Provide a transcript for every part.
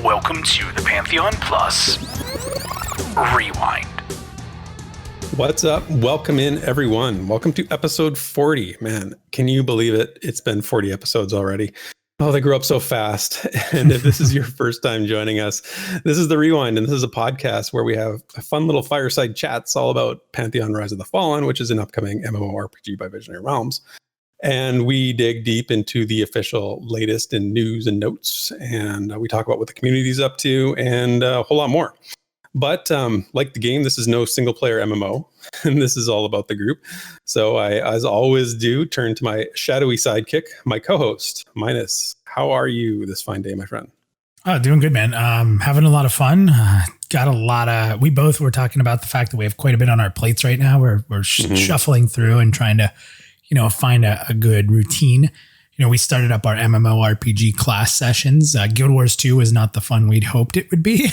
Welcome to the Pantheon.Plus Rewind. What's up? Welcome in, everyone. Welcome to episode 40. Man, can you believe it? It's been 40 episodes already. Oh, they grew up so fast. And if this is your first time joining us, this is the Rewind, and this is a podcast where we have a fun little fireside chats all about Pantheon Rise of the Fallen, which is an upcoming MMORPG by Visionary Realms. And we dig deep into the official latest in news and notes, and we talk about what the community is up to and a whole lot more. But like the game, this is no single player MMO, and this is all about the group. So I, as always do, turn to my shadowy sidekick, my co-host, Minus. How are you this fine day, my friend? Oh, doing good, man. Having a lot of fun. Got a lot of, we both were talking about the fact that we have quite a bit on our plates right now. We're shuffling through and trying to, find a good routine. We started up our MMORPG class sessions. Guild Wars 2 was not the fun we'd hoped it would be.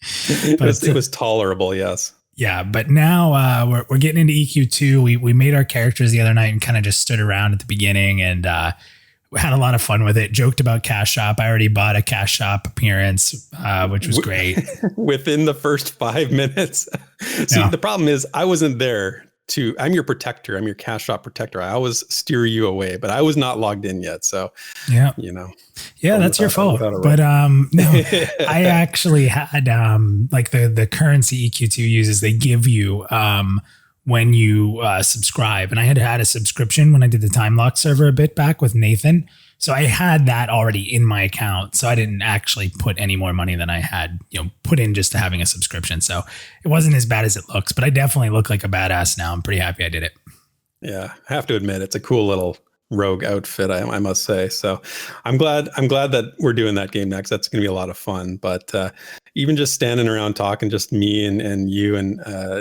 It was tolerable, yes. Yeah, but now we're getting into EQ2. We made our characters the other night and kind of just stood around at the beginning, and we had a lot of fun with it. Joked about Cash Shop. I already bought a Cash Shop appearance, which was great. Within the first 5 minutes. See, the problem is I wasn't there. I'm your protector. I'm your Cash Shop protector. I always steer you away, but I was not logged in yet. So, yeah, that's your fault. But no, I actually had like the currency EQ2 uses. They give you when you subscribe, and I had a subscription when I did the Time Lock server a bit back with Nathan. So I had that already in my account. So I didn't actually put any more money than I had, put in just to having a subscription. So it wasn't as bad as it looks, but I definitely look like a badass now. I'm pretty happy I did it. Yeah, I have to admit, it's a cool little rogue outfit, I must say. So I'm glad that we're doing that game next. That's going to be a lot of fun. But even just standing around talking, just me and you and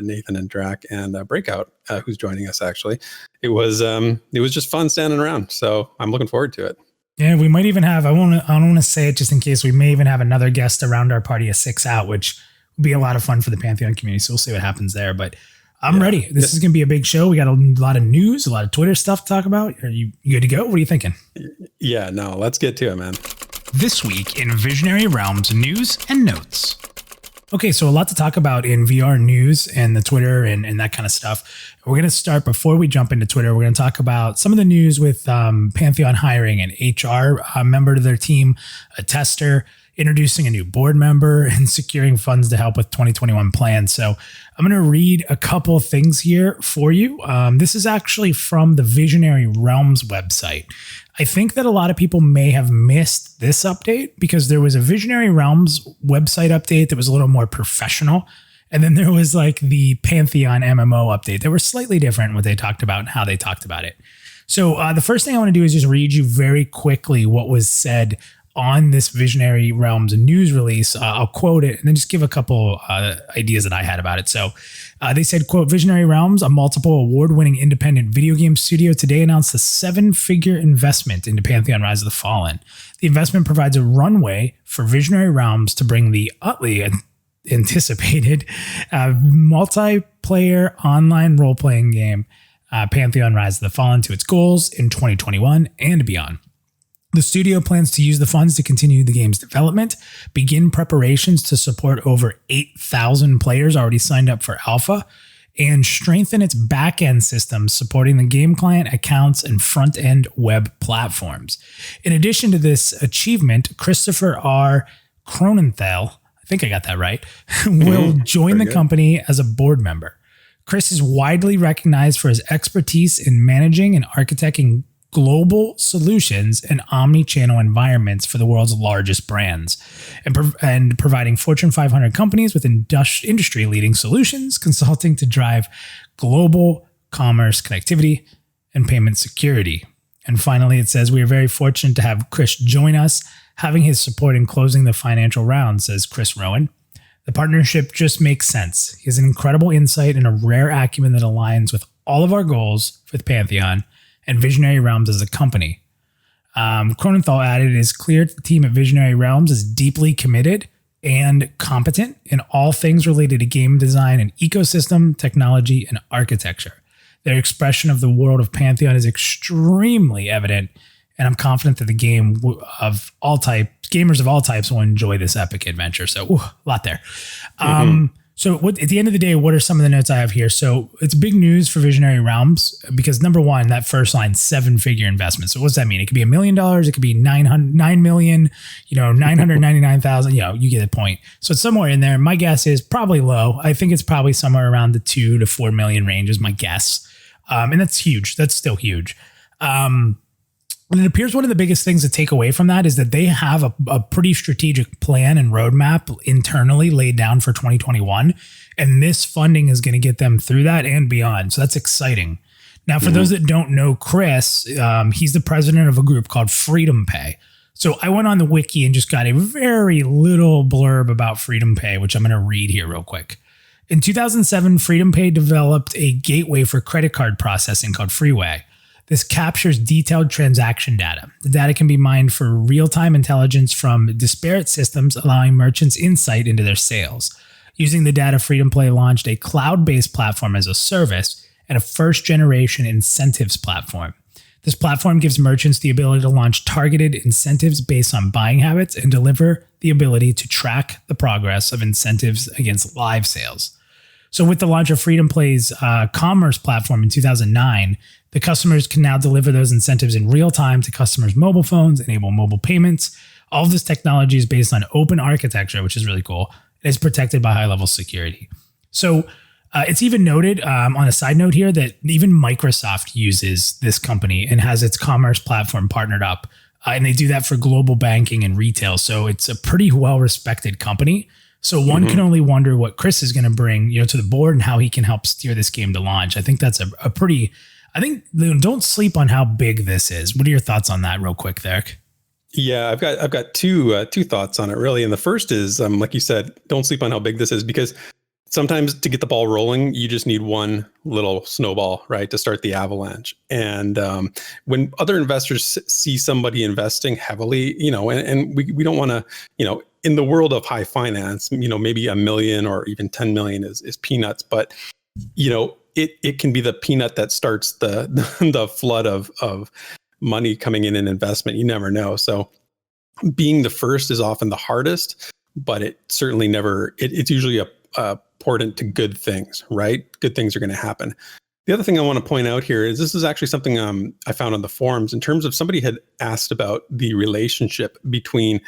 Nathan and Drac and Breakout, who's joining us actually, it was just fun standing around. So I'm looking forward to it. Yeah, we might even have, I don't want to say it just in case, we may even have another guest around our party of 6 out, which would be a lot of fun for the Pantheon community. So we'll see what happens there. But I'm ready. This is going to be a big show. We got a lot of news, a lot of Twitter stuff to talk about. Are you good to go? What are you thinking? Yeah, no, let's get to it, man. This week in Visionary Realms news and notes. Okay, so a lot to talk about in VR news and the Twitter and that kind of stuff. We're going to start, before we jump into Twitter, we're going to talk about some of the news with Pantheon hiring an HR member to their team, a tester, introducing a new board member, and securing funds to help with 2021 plans. So I'm going to read a couple of things here for you. This is actually from the Visionary Realms website. I think that a lot of people may have missed this update because there was a Visionary Realms website update that was a little more professional. And then there was like the Pantheon MMO update. They were slightly different in what they talked about and how they talked about it. So the first thing I want to do is just read you very quickly what was said on this Visionary Realms news release. I'll quote it and then just give a couple ideas that I had about it. So they said, quote, Visionary Realms, a multiple award-winning independent video game studio, today announced a 7-figure investment into Pantheon Rise of the Fallen. The investment provides a runway for Visionary Realms to bring the utterly anticipated multiplayer online role-playing game Pantheon Rise of the Fallen to its goals in 2021 and beyond. The studio plans to use the funds to continue the game's development, begin preparations to support over 8,000 players already signed up for alpha, and strengthen its back-end systems supporting the game client, accounts, and front-end web platforms. In addition to this achievement, Christopher R. Cronenthal, I think I got that right, will join the company as a board member. Chris is widely recognized for his expertise in managing and architecting global solutions and omni-channel environments for the world's largest brands, and providing Fortune 500 companies with industry-leading solutions, consulting to drive global commerce connectivity and payment security. And finally, it says, we are very fortunate to have Chris join us, having his support in closing the financial round, says Chris Rowan. The partnership just makes sense. He has an incredible insight and a rare acumen that aligns with all of our goals with Pantheon and Visionary Realms as a company. Cronenthal added, it is clear that the team at Visionary Realms is deeply committed and competent in all things related to game design and ecosystem, technology, and architecture. Their expression of the world of Pantheon is extremely evident And I'm confident that the gamers of all types will enjoy this epic adventure. So a lot there. So at the end of the day, what are some of the notes I have here? So it's big news for Visionary Realms because number one, that first line, 7-figure investment. So what does that mean? It could be $1 million. It could be 9 million, 999,000, you get the point. So it's somewhere in there. My guess is probably low. I think it's probably somewhere around the 2 to 4 million range is my guess. And that's huge. That's still huge. And it appears one of the biggest things to take away from that is that they have a pretty strategic plan and roadmap internally laid down for 2021. And this funding is going to get them through that and beyond. So that's exciting. Now, for those that don't know Chris, he's the president of a group called Freedom Pay. So I went on the wiki and just got a very little blurb about Freedom Pay, which I'm going to read here real quick. In 2007, Freedom Pay developed a gateway for credit card processing called Freeway. This captures detailed transaction data. The data can be mined for real-time intelligence from disparate systems, allowing merchants insight into their sales. Using the data, Freedom Pay launched a cloud-based platform as a service and a first-generation incentives platform. This platform gives merchants the ability to launch targeted incentives based on buying habits and deliver the ability to track the progress of incentives against live sales. So with the launch of Freedom Pay's commerce platform in 2009, the customers can now deliver those incentives in real time to customers' mobile phones, enable mobile payments. All of this technology is based on open architecture, which is really cool. And it's protected by high-level security. So it's even noted on a side note here that even Microsoft uses this company and has its commerce platform partnered up. And they do that for global banking and retail. So it's a pretty well-respected company. So one can only wonder what Chris is going to bring, to the board and how he can help steer this game to launch. I think that's a pretty... I think don't sleep on how big this is. What are your thoughts on that real quick, Derek? Yeah, I've got two thoughts on it really. And the first is, like you said, don't sleep on how big this is, because sometimes to get the ball rolling, you just need one little snowball, right, to start the avalanche. And when other investors see somebody investing heavily, and we don't want to, in the world of high finance, maybe $1 million or even 10 million is peanuts, but it can be the peanut that starts the flood of money coming in investment. You never know. So being the first is often the hardest, but it certainly never, it's usually a portent to good things, right? Good things are going to happen. The other thing I want to point out here is this is actually something I found on the forums in terms of somebody had asked about the relationship between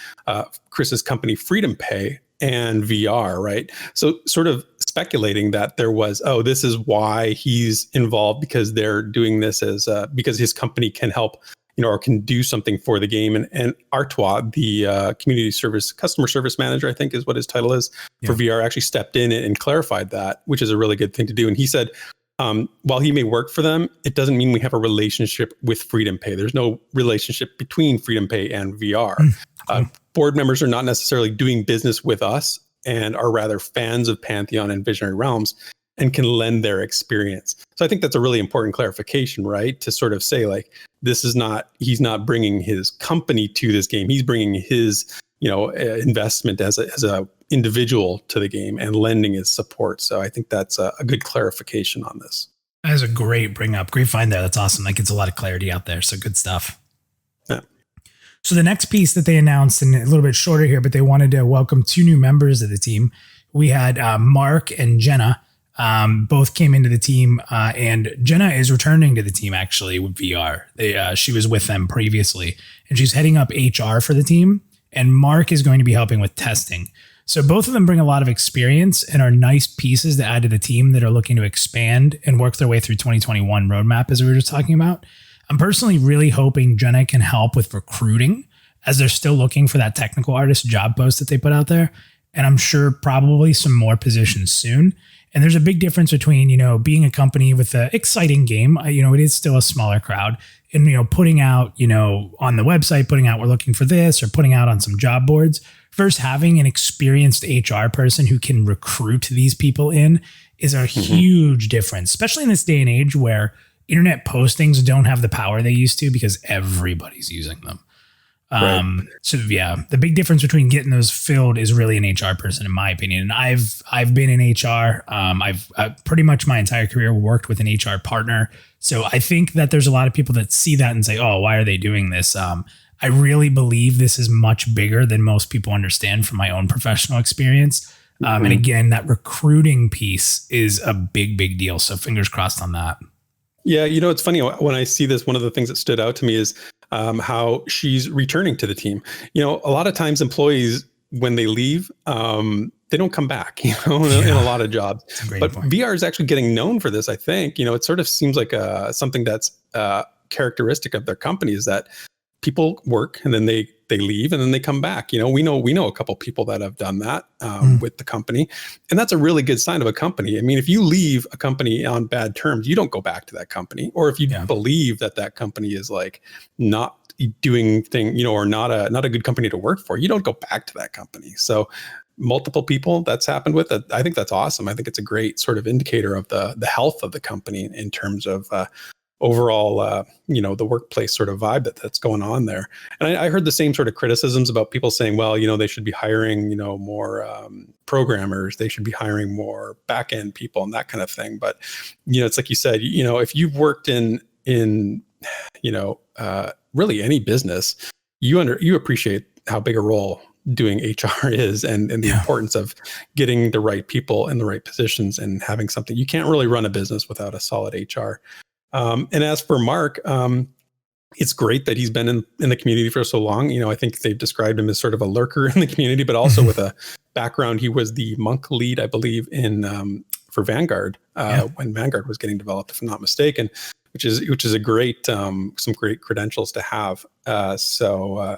Chris's company Freedom Pay and VR, right? So sort of speculating that there was, this is why he's involved, because they're doing this as because his company can help, or can do something for the game. And Artois, the community service, customer service manager, I think is what his title is for VR, actually stepped in and clarified that, which is a really good thing to do. And he said, while he may work for them, it doesn't mean we have a relationship with Freedom Pay. There's no relationship between Freedom Pay and VR. Board members are not necessarily doing business with us and are rather fans of Pantheon and Visionary Realms and can lend their experience. So I think that's a really important clarification, right? To sort of say, like, this is not, he's not bringing his company to this game. He's bringing his, investment as a individual to the game and lending his support. So I think that's a good clarification on this. That is a great bring up. Great find there. That's awesome. That gets a lot of clarity out there. So good stuff. Yeah. So the next piece that they announced, and a little bit shorter here, but they wanted to welcome 2 new members of the team. We had Mark and Jenna. Both came into the team, and Jenna is returning to the team actually with VR. She was with them previously, and she's heading up HR for the team. And Mark is going to be helping with testing. So both of them bring a lot of experience and are nice pieces to add to the team that are looking to expand and work their way through 2021 roadmap, as we were just talking about. I'm personally really hoping Jenna can help with recruiting, as they're still looking for that technical artist job post that they put out there. And I'm sure probably some more positions soon. And there's a big difference between, being a company with an exciting game, it is still a smaller crowd, and, putting out, on the website, putting out, we're looking for this, or putting out on some job boards, versus having an experienced HR person who can recruit these people in is a huge difference, especially in this day and age where internet postings don't have the power they used to because everybody's using them. So yeah, the big difference between getting those filled is really an HR person, in my opinion. And I've been in HR. I've pretty much my entire career worked with an HR partner. So I think that there's a lot of people that see that and say, oh, why are they doing this? I really believe this is much bigger than most people understand from my own professional experience. And again, that recruiting piece is a big, big deal. So fingers crossed on that. Yeah. You know, it's funny when I see this, one of the things that stood out to me is how she's returning to the team. You know, a lot of times employees, when they leave, they don't come back, you know, in a lot of jobs. But point. VR is actually getting known for this, I think. You know, it sort of seems like something that's characteristic of their company is that people work and then they leave and then they come back. You know, we know a couple people that have done that with the company, and that's a really good sign of a company. I mean, if you leave a company on bad terms, you don't go back to that company. Or if you believe that company is like not doing thing, you know, or not a good company to work for, you don't go back to that company. So multiple people that's happened with it, I think that's awesome. I think it's a great sort of indicator of the health of the company in terms of overall, you know, the workplace sort of vibe that's going on there. And I heard the same sort of criticisms about people saying, well, you know, they should be hiring, you know, more programmers, they should be hiring more back end people and that kind of thing. But, you know, it's like you said, you know, if you've worked in you know, really any business, you appreciate how big a role doing HR is and the importance of getting the right people in the right positions and having something. You can't really run a business without a solid HR. And as for Mark, it's great that he's been in the community for so long. You know, I think they've described him as sort of a lurker in the community, but also with a background. He was the monk lead, I believe, for Vanguard when Vanguard was getting developed, if I'm not mistaken, which is a great some great credentials to have. So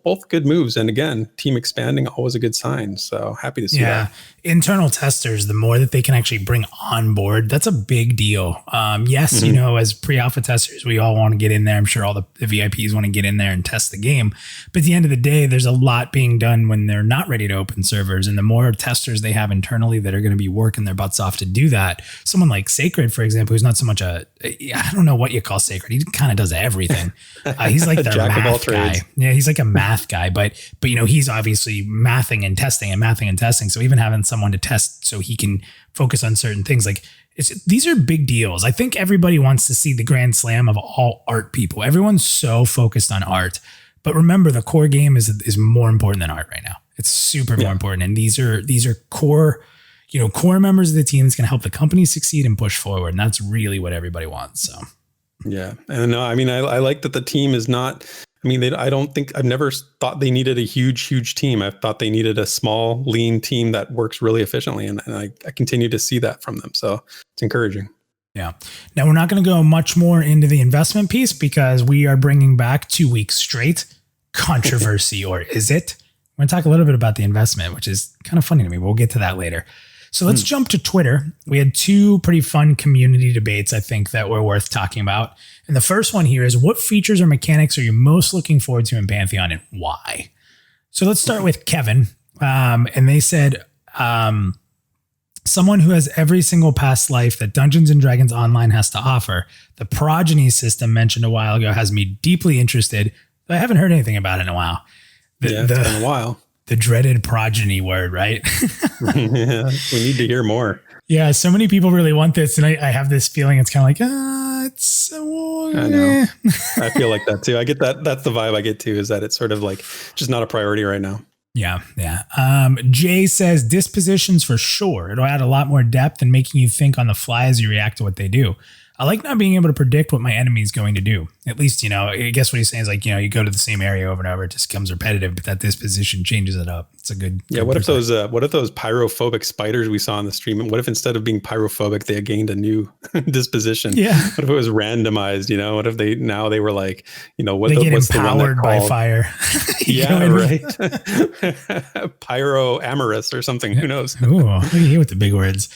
both good moves. And again, team expanding, always a good sign. So happy to see that. Internal testers, the more that they can actually bring on board, that's a big deal. Yes, you know, as pre-alpha testers, we all want to get in there. I'm sure all the VIPs want to get in there and test the game. But at the end of the day, there's a lot being done when they're not ready to open servers. And the more testers they have internally that are going to be working their butts off to do that, someone like Sacred, for example, who's not so much I don't know what you call Sacred. He kind of does everything. He's like the math guy. Yeah, he's like a math guy, but you know, he's obviously mathing and testing. So even having someone to test so he can focus on certain things, like these are big deals. I think everybody wants to see the grand slam of all art people. Everyone's so focused on art, but remember the core game is more important than art right now. It's super more important. And these are core, you know, core members of the team that's going to help the company succeed and push forward. And that's really what everybody wants. So. Yeah. And I mean, I like that the team is not, I mean, I've never thought they needed a huge team. I've thought they needed a small, lean team that works really efficiently. And I continue to see that from them. So it's encouraging. Yeah. Now we're not going to go much more into the investment piece because we are bringing back 2 weeks straight controversy, or is it? We're going to talk a little bit about the investment, which is kind of funny to me. We'll get to that later. So let's jump to Twitter. We had 2 pretty fun community debates, I think, that were worth talking about. And the first one here is, what features or mechanics are you most looking forward to in Pantheon and why? So let's start with Kevin. And they said, someone who has every single past life that Dungeons & Dragons Online has to offer. The progeny system mentioned a while ago has me deeply interested. I haven't heard anything about it in a while. It's been a while. The dreaded progeny word, right? Yeah, we need to hear more. Yeah, so many people really want this, and I have this feeling it's kind of like, it's. I know. I feel like that too. I get that. That's the vibe I get too. Is that it's sort of like just not a priority right now. Yeah. Jay says dispositions for sure. It'll add a lot more depth and making you think on the fly as you react to what they do. I like not being able to predict what my enemy is going to do. At least, you know, I guess what he's saying is like, you know, you go to the same area over and over, it just becomes repetitive, but that disposition changes it up. It's a good. Yeah. What if those pyrophobic spiders we saw on the stream? What if instead of being pyrophobic, they gained a new disposition? Yeah. What if it was randomized? You know, what if they were like, you know, what's the one that by fire? Yeah. Right. Pyro amorous or something. Who knows? Ooh, look at you with the big words.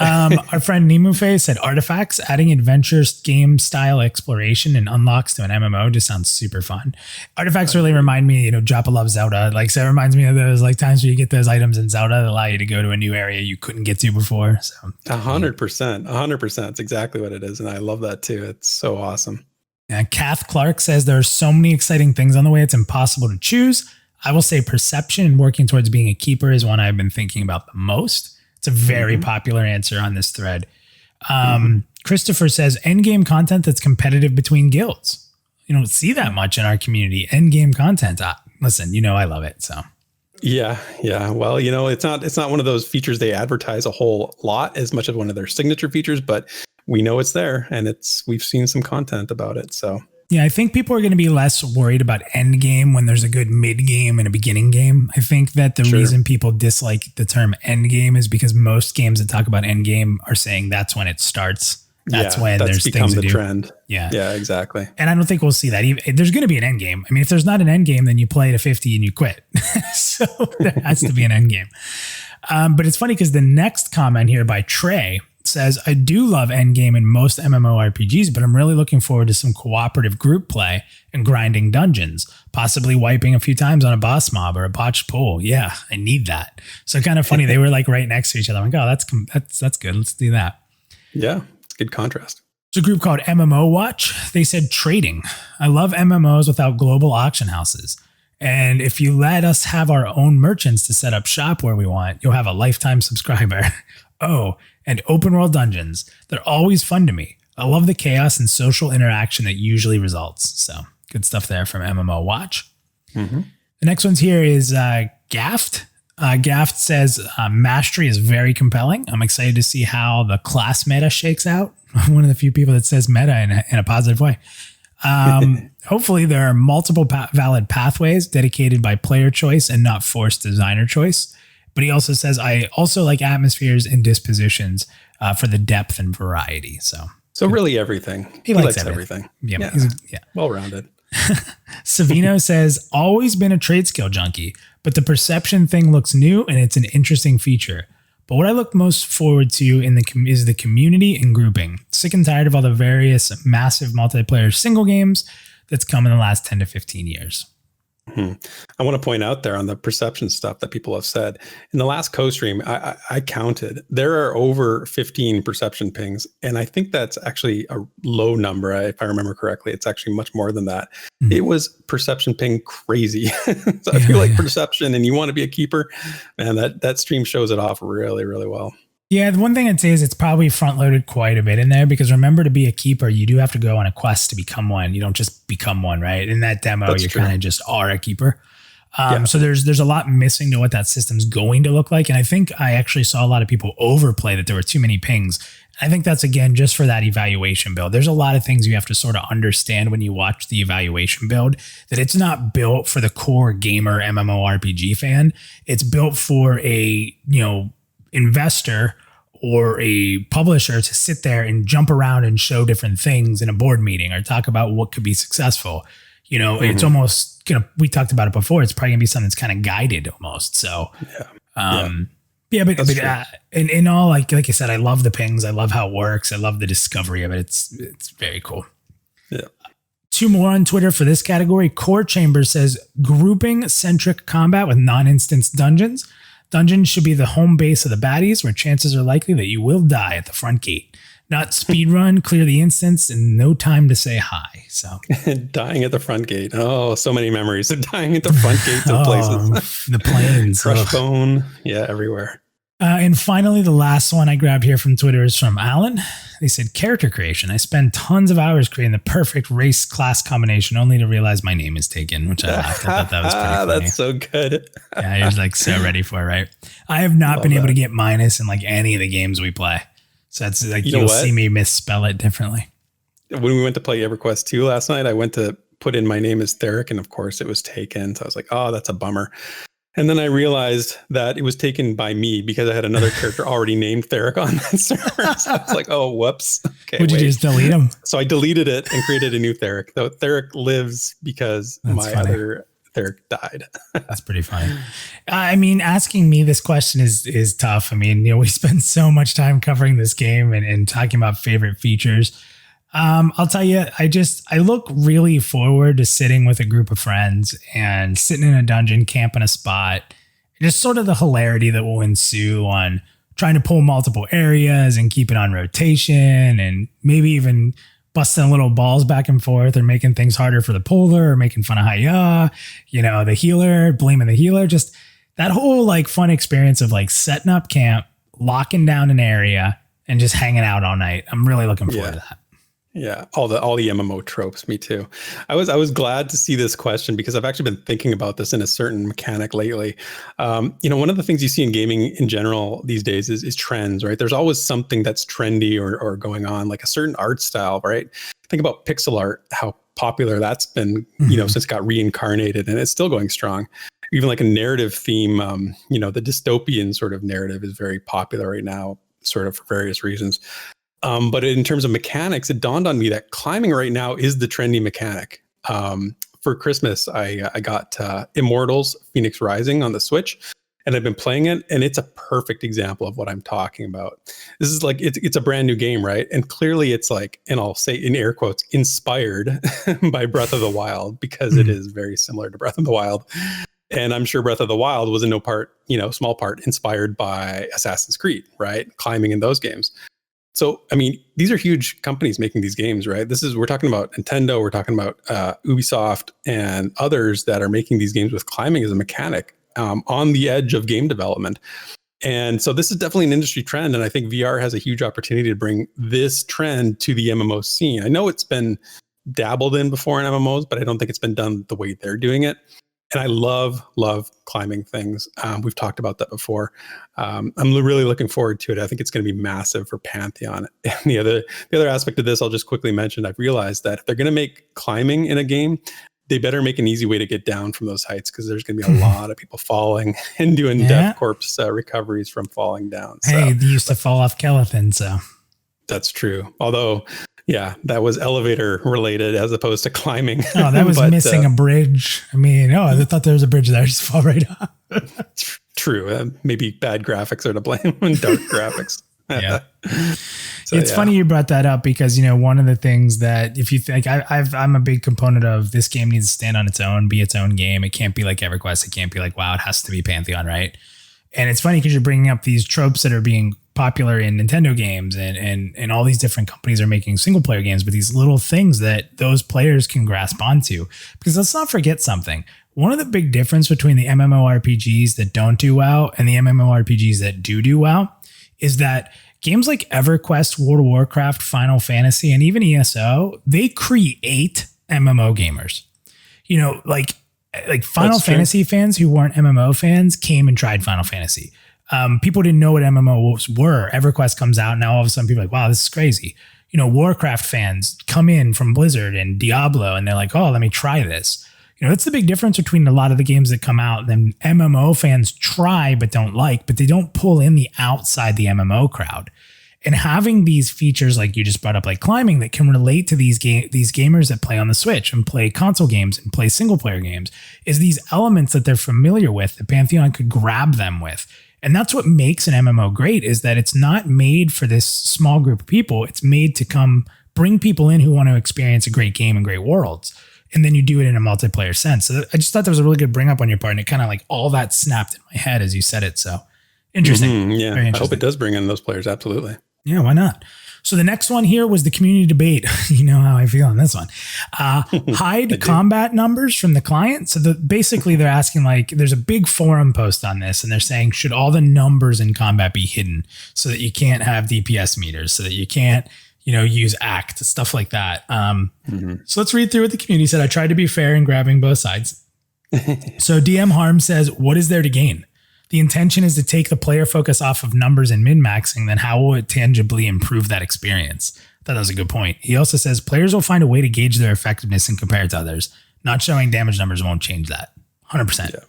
Our friend Nemufe said artifacts, adding adventure game style exploration and unlocks to an MMO just sounds super fun. Artifacts really remind me, you know, Joppa loves Zelda. Like, so it reminds me of those like times where you get those items in Zelda that allow you to go to a new area you couldn't get to before. So 100%. It's exactly what it is. And I love that too. It's so awesome. Kath Clark says there are so many exciting things on the way, it's impossible to choose. I will say perception and working towards being a keeper is one I've been thinking about the most. It's a very popular answer on this thread. Christopher says endgame content that's competitive between guilds. You don't see that much in our community. Endgame content. Listen, I love it. So. Yeah. Well, it's not one of those features they advertise a whole lot as much as one of their signature features, but we know it's there and we've seen some content about it. So. Yeah, I think people are going to be less worried about end game when there's a good mid game and a beginning game. I think that the reason people dislike the term end game is because most games that talk about end game are saying that's when it starts. That's when there's things to do. Trend. Yeah, exactly. And I don't think we'll see that. There's going to be an end game. I mean, if there's not an end game, then you play to 50 and you quit. So there has to be an end game. But it's funny because the next comment here by Trey says, I do love endgame in most MMORPGs, but I'm really looking forward to some cooperative group play and grinding dungeons, possibly wiping a few times on a boss mob or a botched pull. Yeah, I need that. So kind of funny. They were like right next to each other. I'm like, oh, that's good. Let's do that. Yeah, it's a good contrast. There's a group called MMO Watch. They said trading. I love MMOs without global auction houses. And if you let us have our own merchants to set up shop where we want, you'll have a lifetime subscriber. Oh, and open world dungeons. They're always fun to me. I love the chaos and social interaction that usually results. So good stuff there from MMO Watch. The next one's here is Gaft. Gaft says mastery is very compelling. I'm excited to see how the class meta shakes out. I'm one of the few people that says meta in a positive way. Hopefully there are multiple valid pathways dedicated by player choice and not forced designer choice. But he also says, I also like atmospheres and dispositions for the depth and variety. So really everything. He likes everything. Yeah. Well-rounded. Savino says, always been a trade skill junkie, but the perception thing looks new and it's an interesting feature. But what I look most forward to is the community and grouping. Sick and tired of all the various massive multiplayer single games that's come in the last 10 to 15 years. I want to point out there on the perception stuff that people have said in the last co-stream, I counted, there are over 15 perception pings. And I think that's actually a low number. If I remember correctly, it's actually much more than that. It was perception ping crazy. So if you like perception and you want to be a keeper, man, that stream shows it off really, really well. Yeah, the one thing I'd say is it's probably front-loaded quite a bit in there because remember, to be a keeper, you do have to go on a quest to become one. You don't just become one, right? In that demo, you kind of just are a keeper. So there's a lot missing to what that system's going to look like. And I think I actually saw a lot of people overplay that there were too many pings. I think that's, again, just for that evaluation build. There's a lot of things you have to sort of understand when you watch the evaluation build, that it's not built for the core gamer MMORPG fan. It's built for a, investor or a publisher to sit there and jump around and show different things in a board meeting or talk about what could be successful. It's almost, we talked about it before. It's probably gonna be something that's kind of guided almost. So, but in all, like I said, I love the pings. I love how it works. I love the discovery of it. It's very cool. Yeah. Two more on Twitter for this category. Core Chambers says grouping centric combat with non-instance dungeons. Dungeons should be the home base of the baddies, where chances are likely that you will die at the front gate. Not speed run, clear the instance, and no time to say hi. So dying at the front gate. Oh, so many memories of dying at the front gates of places. The planes. Crush bone. Yeah, everywhere. And finally, the last one I grabbed here from Twitter is from Alan. They said, character creation. I spend tons of hours creating the perfect race class combination only to realize my name is taken, which I laughed. I thought that was pretty funny. That's so good. Yeah, he was like so ready for it, right? I have not been able to get minus in like any of the games we play. So that's like, you'll see me misspell it differently. When we went to play EverQuest 2 last night, I went to put in my name as Theric, and of course it was taken. So I was like, oh, that's a bummer. And then I realized that it was taken by me because I had another character already named Theric on that server. So I was like, oh, whoops. Okay, would you just delete him? So I deleted it and created a new Theric. Though Theric lives because other Theric died. That's pretty funny. I mean, asking me this question is tough. I mean, we spend so much time covering this game and talking about favorite features. I'll tell you, I look really forward to sitting with a group of friends and sitting in a dungeon, camping a spot, and just sort of the hilarity that will ensue on trying to pull multiple areas and keep it on rotation, and maybe even busting little balls back and forth or making things harder for the polar or making fun of Hiya, the healer, blaming the healer. Just that whole like fun experience of like setting up camp, locking down an area and just hanging out all night. I'm really looking forward to that. Yeah, all the MMO tropes. Me too. I was glad to see this question because I've actually been thinking about this in a certain mechanic lately. One of the things you see in gaming in general these days is trends, right? There's always something that's trendy or going on, like a certain art style, right? Think about pixel art, how popular that's been, since it got reincarnated, and it's still going strong. Even like a narrative theme, the dystopian sort of narrative is very popular right now, sort of for various reasons. But in terms of mechanics, it dawned on me that climbing right now is the trendy mechanic. For Christmas, I got Immortals Phoenix Rising on the Switch, and I've been playing it, and it's a perfect example of what I'm talking about. This is like, it's a brand new game, right? And clearly it's like, and I'll say in air quotes, inspired by Breath of the Wild, because it is very similar to Breath of the Wild. And I'm sure Breath of the Wild was in no part, small part inspired by Assassin's Creed, right? Climbing in those games. So, I mean, these are huge companies making these games, right? We're talking about Nintendo, we're talking about Ubisoft and others that are making these games with climbing as a mechanic on the edge of game development. And so this is definitely an industry trend. And I think VR has a huge opportunity to bring this trend to the MMO scene. I know it's been dabbled in before in MMOs, but I don't think it's been done the way they're doing it. And I love climbing things. We've talked about that before. I'm really looking forward to it. I think it's going to be massive for Pantheon. And the other aspect of this, I'll just quickly mention, I've realized that if they're going to make climbing in a game, they better make an easy way to get down from those heights, because there's going to be a lot of people falling and doing death corpse recoveries from falling down. So, hey, they used to fall off Kelethin, so. That's true. Although, yeah, that was elevator related as opposed to climbing. Oh, that was missing a bridge. I mean, I thought there was a bridge there. I just fall right off. True. Maybe bad graphics are to blame and dark graphics. Yeah. It's funny you brought that up because, one of the things that if you think I'm a big component of, this game needs to stand on its own, be its own game. It can't be like EverQuest. It can't be like WoW. It has to be Pantheon, right? And it's funny because you're bringing up these tropes that are being popular in Nintendo games and all these different companies are making single player games, but these little things that those players can grasp onto. Because let's not forget something. One of the big difference between the MMORPGs that don't do well and the MMORPGs that do well is that games like EverQuest, World of Warcraft, Final Fantasy, and even ESO, they create MMO gamers. Like Final Fantasy fans who weren't MMO fans came and tried Final Fantasy. People didn't know what MMOs were. EverQuest comes out. Now all of a sudden people are like, wow, this is crazy. Warcraft fans come in from Blizzard and Diablo and they're like, oh, let me try this. That's the big difference between a lot of the games that come out. Then MMO fans try but don't like, but they don't pull in the outside the MMO crowd. And having these features like you just brought up, like climbing, that can relate to these gamers that play on the Switch and play console games and play single player games, is these elements that they're familiar with that Pantheon could grab them with. And that's what makes an MMO great, is that it's not made for this small group of people. It's made to come bring people in who want to experience a great game and great worlds. And then you do it in a multiplayer sense. So I just thought that was a really good bring up on your part. And it kind of like all that snapped in my head as you said it. So interesting. Yeah. Very interesting. I hope it does bring in those players. Absolutely. Yeah, why not? So the next one here was the community debate. You know how I feel on this one. Hide combat numbers from the client. So basically they're asking, like, there's a big forum post on this and they're saying, should all the numbers in combat be hidden so that you can't have DPS meters, so that you can't, use ACT, stuff like that. So let's read through what the community said. I tried to be fair in grabbing both sides. So DM Harm says, what is there to gain? The intention is to take the player focus off of numbers and min-maxing, then how will it tangibly improve that experience? I thought that was a good point. He also says players will find a way to gauge their effectiveness and compare it to others. Not showing damage numbers won't change that. 100%. Yeah.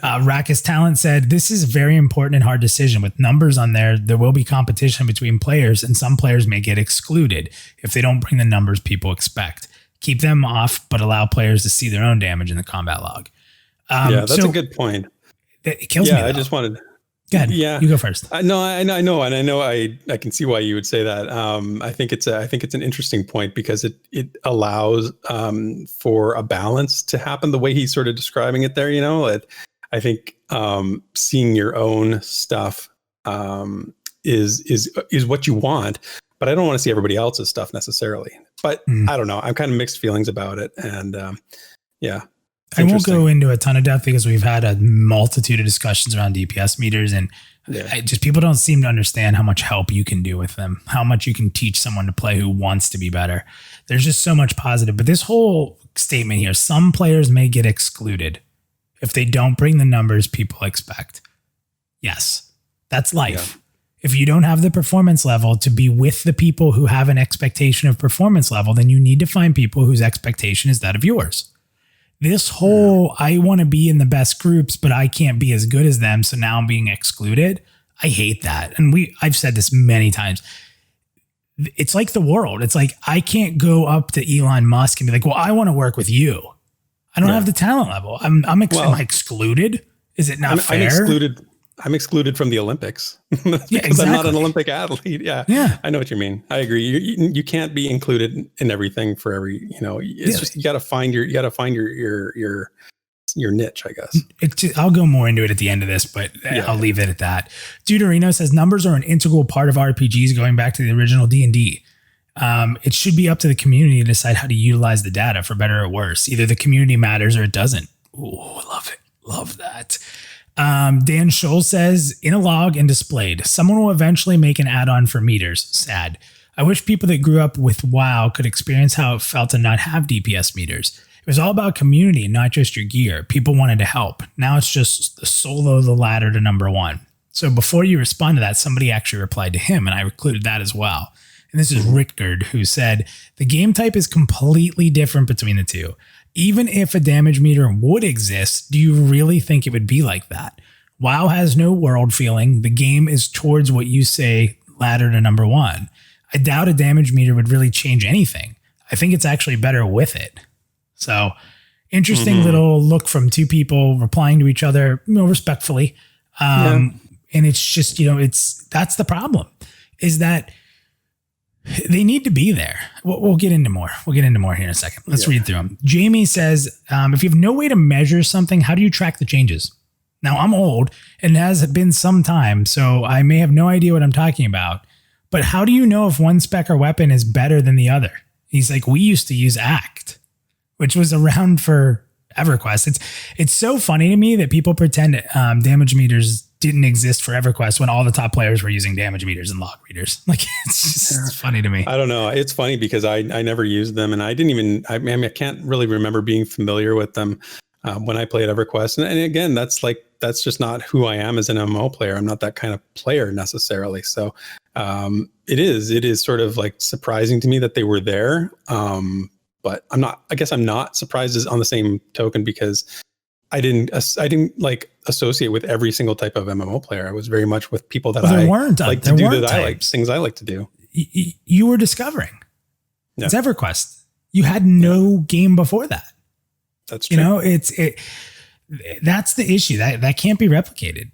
Rakus Talent said, this is a very important and hard decision. With numbers on there will be competition between players, and some players may get excluded if they don't bring the numbers people expect. Keep them off, but allow players to see their own damage in the combat log. That's a good point. It kills me. I just wanted. Go ahead. Yeah, you go first. I know, and I know, I can see why you would say that. I think it's an interesting point because it allows for a balance to happen the way he's sort of describing it there. I think seeing your own stuff is what you want, but I don't want to see everybody else's stuff necessarily. but I don't know. I'm kind of mixed feelings about it. And yeah. I won't go into a ton of depth because we've had a multitude of discussions around DPS meters, and just people don't seem to understand how much help you can do with them, how much you can teach someone to play who wants to be better. There's just so much positive. But this whole statement here, some players may get excluded if they don't bring the numbers people expect. Yes, that's life. Yeah. If you don't have the performance level to be with the people who have an expectation of performance level, then you need to find people whose expectation is that of yours. This whole, I want to be in the best groups, but I can't be as good as them, so now I'm being excluded. I hate that. And I've said this many times. It's like the world. It's like, I can't go up to Elon Musk and be like, well, I want to work with you. I don't have the talent level. Am I excluded? Is it not fair? I'm excluded from the Olympics because I'm not an Olympic athlete. Yeah. I know what you mean. I agree. You can't be included in everything for every, it's just, you got to find your niche, I guess. I'll go more into it at the end of this, but I'll leave it at that. Deuterino says numbers are an integral part of RPGs going back to the original D&D. It should be up to the community to decide how to utilize the data for better or worse. Either the community matters or it doesn't. Oh, I love it. Love that. Dan Scholl says, in a log and displayed, someone will eventually make an add-on for meters. Sad. I wish people that grew up with WoW could experience how it felt to not have DPS meters. It was all about community and not just your gear. People wanted to help. Now it's just solo the ladder to number one. So before you respond to that, somebody actually replied to him, and I included that as well. And this is Rickard, who said, the game type is completely different between the two. Even if a damage meter would exist, do you really think it would be like that? WoW has no world feeling. The game is towards what you say, ladder to number one. I doubt a damage meter would really change anything. I think it's actually better with it. So interesting little look from two people replying to each other, respectfully. And it's just, that's the problem, is that they need to be there. We'll get into more. We'll get into more here in a second. Let's read through them. Jamie says, if you have no way to measure something, how do you track the changes? Now, I'm old and it has been some time, so I may have no idea what I'm talking about. But how do you know if one spec or weapon is better than the other? He's like, we used to use ACT, which was around for EverQuest. It's so funny to me that people pretend damage meters didn't exist for EverQuest when all the top players were using damage meters and log readers. Like, it's funny to me. I don't know. It's funny because I never used them, and I can't really remember being familiar with them when I played EverQuest. And again, that's just not who I am as an MMO player. I'm not that kind of player necessarily. So it is sort of like surprising to me that they were there. But I guess I'm not surprised on the same token, because I didn't like associate with every single type of MMO player. I was very much with people that I like to do, that I like, things I like to do. You were discovering. It's EverQuest. You had no game before that. That's true. That's the issue. That can't be replicated.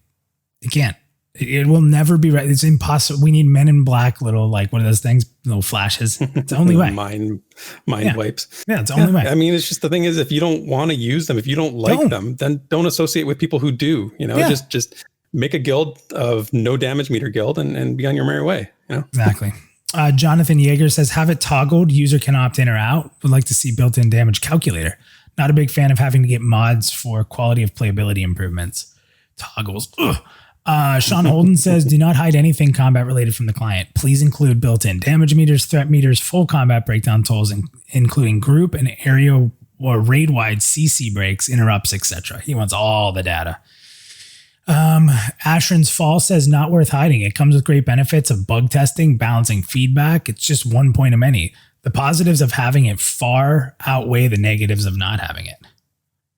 It can't. It will never be right. It's impossible. We need Men in Black, little, like, what are those things? Little flashes. It's the only way. Mind wipes. Yeah, it's the only way. I mean, it's just, the thing is, if you don't want to use them, if you don't like them, then don't associate with people who do. Just make a guild of no damage meter guild and be on your merry way. Exactly. Jonathan Yeager says, have it toggled. User can opt in or out. Would like to see built-in damage calculator. Not a big fan of having to get mods for quality of playability improvements. Toggles. Ugh. Sean Holden says, do not hide anything combat related from the client. Please include built-in damage meters, threat meters, full combat breakdown tools, including group and area or raid-wide CC breaks, interrupts, etc. He wants all the data. Ashran's Fall says, not worth hiding. It comes with great benefits of bug testing, balancing feedback. It's just one point of many. The positives of having it far outweigh the negatives of not having it.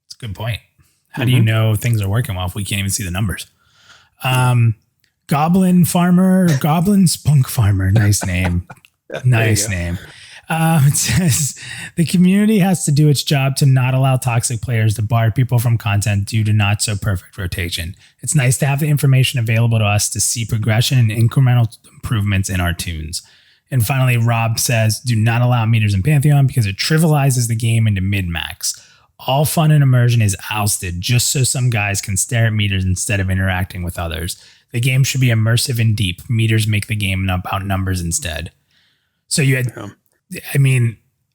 It's a good point. How do you know things are working well if we can't even see the numbers? Goblin Spunk Farmer. Nice name. Nice name. It says the community has to do its job to not allow toxic players to bar people from content due to not so perfect rotation. It's nice to have the information available to us to see progression and incremental improvements in our tunes. And finally, Rob says, do not allow meters in Pantheon because it trivializes the game into mid-max. All fun and immersion is ousted just so some guys can stare at meters instead of interacting with others. The game should be immersive and deep. Meters make the game about numbers instead. So you had,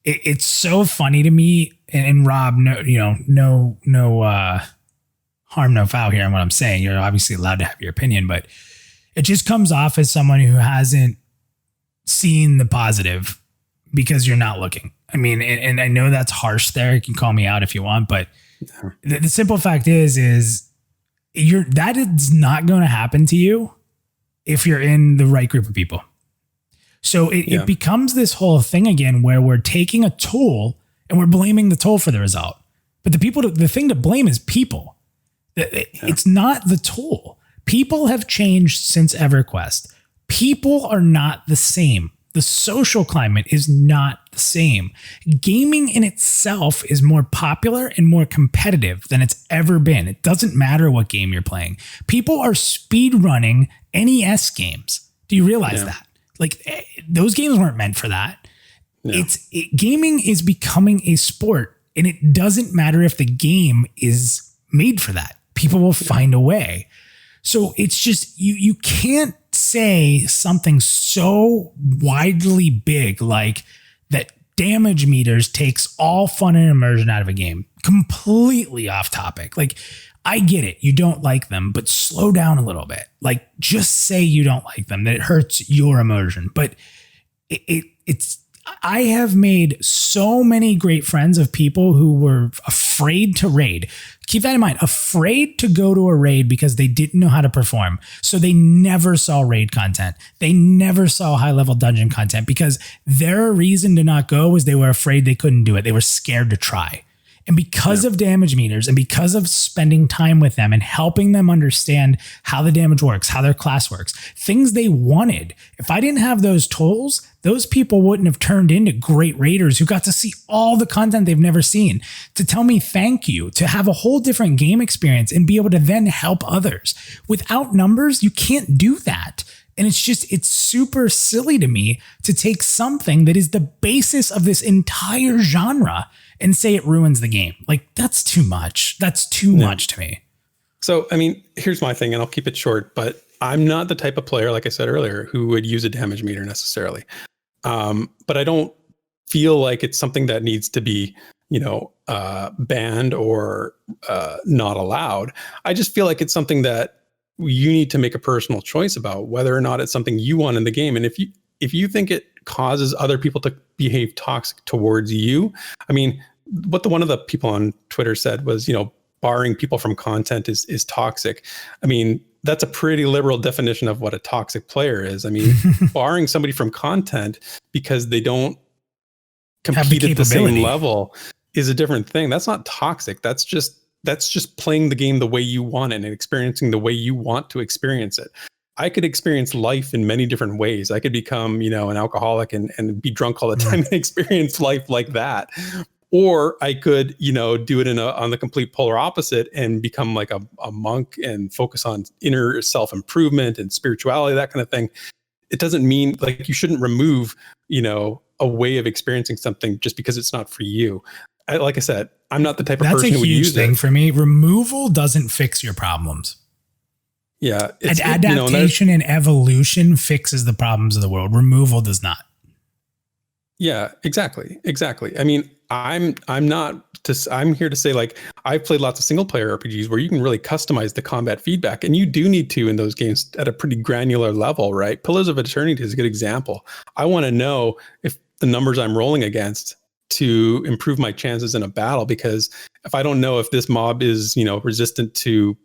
it's so funny to me. And Rob, no harm, no foul here in what I'm saying. You're obviously allowed to have your opinion, but it just comes off as someone who hasn't seen the positive because you're not looking. I mean, and I know that's harsh there. You can call me out if you want, but the simple fact is that is not going to happen to you if you're in the right group of people. So it becomes this whole thing again where we're taking a tool and we're blaming the tool for the result. But the thing to blame is people. It's not the tool. People have changed since EverQuest. People are not the same. The social climate is not the same. Gaming in itself is more popular and more competitive than it's ever been. It doesn't matter what game you're playing. People are speedrunning NES games. Do you realize that? Like, those games weren't meant for that. No. Gaming is becoming a sport, and it doesn't matter if the game is made for that. People will find a way. So it's just, you can't say something so widely big like that damage meters takes all fun and immersion out of a game. Completely off topic. Like, I get it. You don't like them, but slow down a little bit. Like, just say you don't like them, that it hurts your immersion. But I have made so many great friends of people who were afraid to raid. Keep that in mind, afraid to go to a raid because they didn't know how to perform. So they never saw raid content. They never saw high-level dungeon content because their reason to not go was they were afraid they couldn't do it. They were scared to try. And because of damage meters and because of spending time with them and helping them understand how the damage works, how their class works, things they wanted. If I didn't have those tools, those people wouldn't have turned into great raiders who got to see all the content they've never seen, to tell me thank you, to have a whole different game experience and be able to then help others. Without numbers, you can't do that. And it's super silly to me to take something that is the basis of this entire genre and say it ruins the game. Like, that's too much. That's too much to me. So, I mean, here's my thing, and I'll keep it short, but I'm not the type of player, like I said earlier, who would use a damage meter necessarily. But I don't feel like it's something that needs to be, banned or not allowed. I just feel like it's something that you need to make a personal choice about whether or not it's something you want in the game. And if you think it causes other people to behave toxic towards you, I mean, what one of the people on Twitter said was, barring people from content is toxic. I mean, that's a pretty liberal definition of what a toxic player is. I mean, barring somebody from content because they don't compete at the same level is a different thing. That's not toxic. That's just playing the game the way you want it and experiencing the way you want to experience it. I could experience life in many different ways. I could become, an alcoholic and be drunk all the time and experience life like that. Or I could, do it on the complete polar opposite and become like a monk and focus on inner self-improvement and spirituality, that kind of thing. It doesn't mean, like, you shouldn't remove, a way of experiencing something just because it's not for you. Like I said, I'm not the type of person who would use it. That's a huge thing for me. Removal doesn't fix your problems. Yeah. Adaptation and evolution fixes the problems of the world. Removal does not. Yeah, exactly. I mean, I'm here to say, like, I've played lots of single player RPGs where you can really customize the combat feedback, and you do need to in those games at a pretty granular level, right? Pillars of Eternity is a good example. I want to know if the numbers I'm rolling against to improve my chances in a battle, because if I don't know if this mob is, resistant to,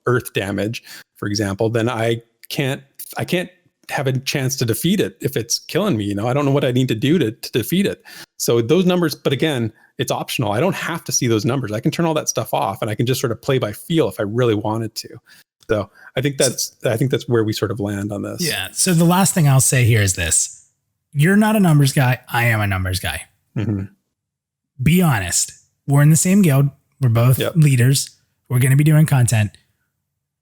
earth damage, for example, then I can't have a chance to defeat it if it's killing me. I don't know what I need to do to defeat it. So those numbers, but again, it's optional. I don't have to see those numbers. I can turn all that stuff off and I can just sort of play by feel if I really wanted to. So I think that's where we sort of land on this. Yeah. So the last thing I'll say here is this: you're not a numbers guy. I am a numbers guy. Mm-hmm. Be honest. We're in the same guild. We're both leaders. We're going to be doing content.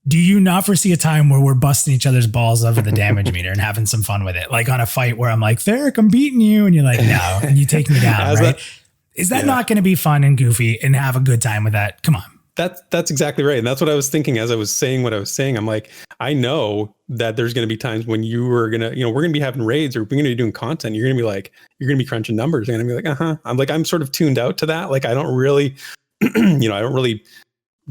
Do you not foresee a time where we're busting each other's balls over the damage meter and having some fun with it? Like on a fight where I'm like, Theric, I'm beating you. And you're like, no. And you take me down, right? Is that not going to be fun and goofy and have a good time with that? Come on. That's exactly right. And that's what I was thinking as I was saying what I was saying. I'm like, I know that there's going to be times when we're going to be having raids, or we're going to be doing content. You're going to be crunching numbers. You're going to be like, I'm sort of tuned out to that. Like, I don't really, I don't really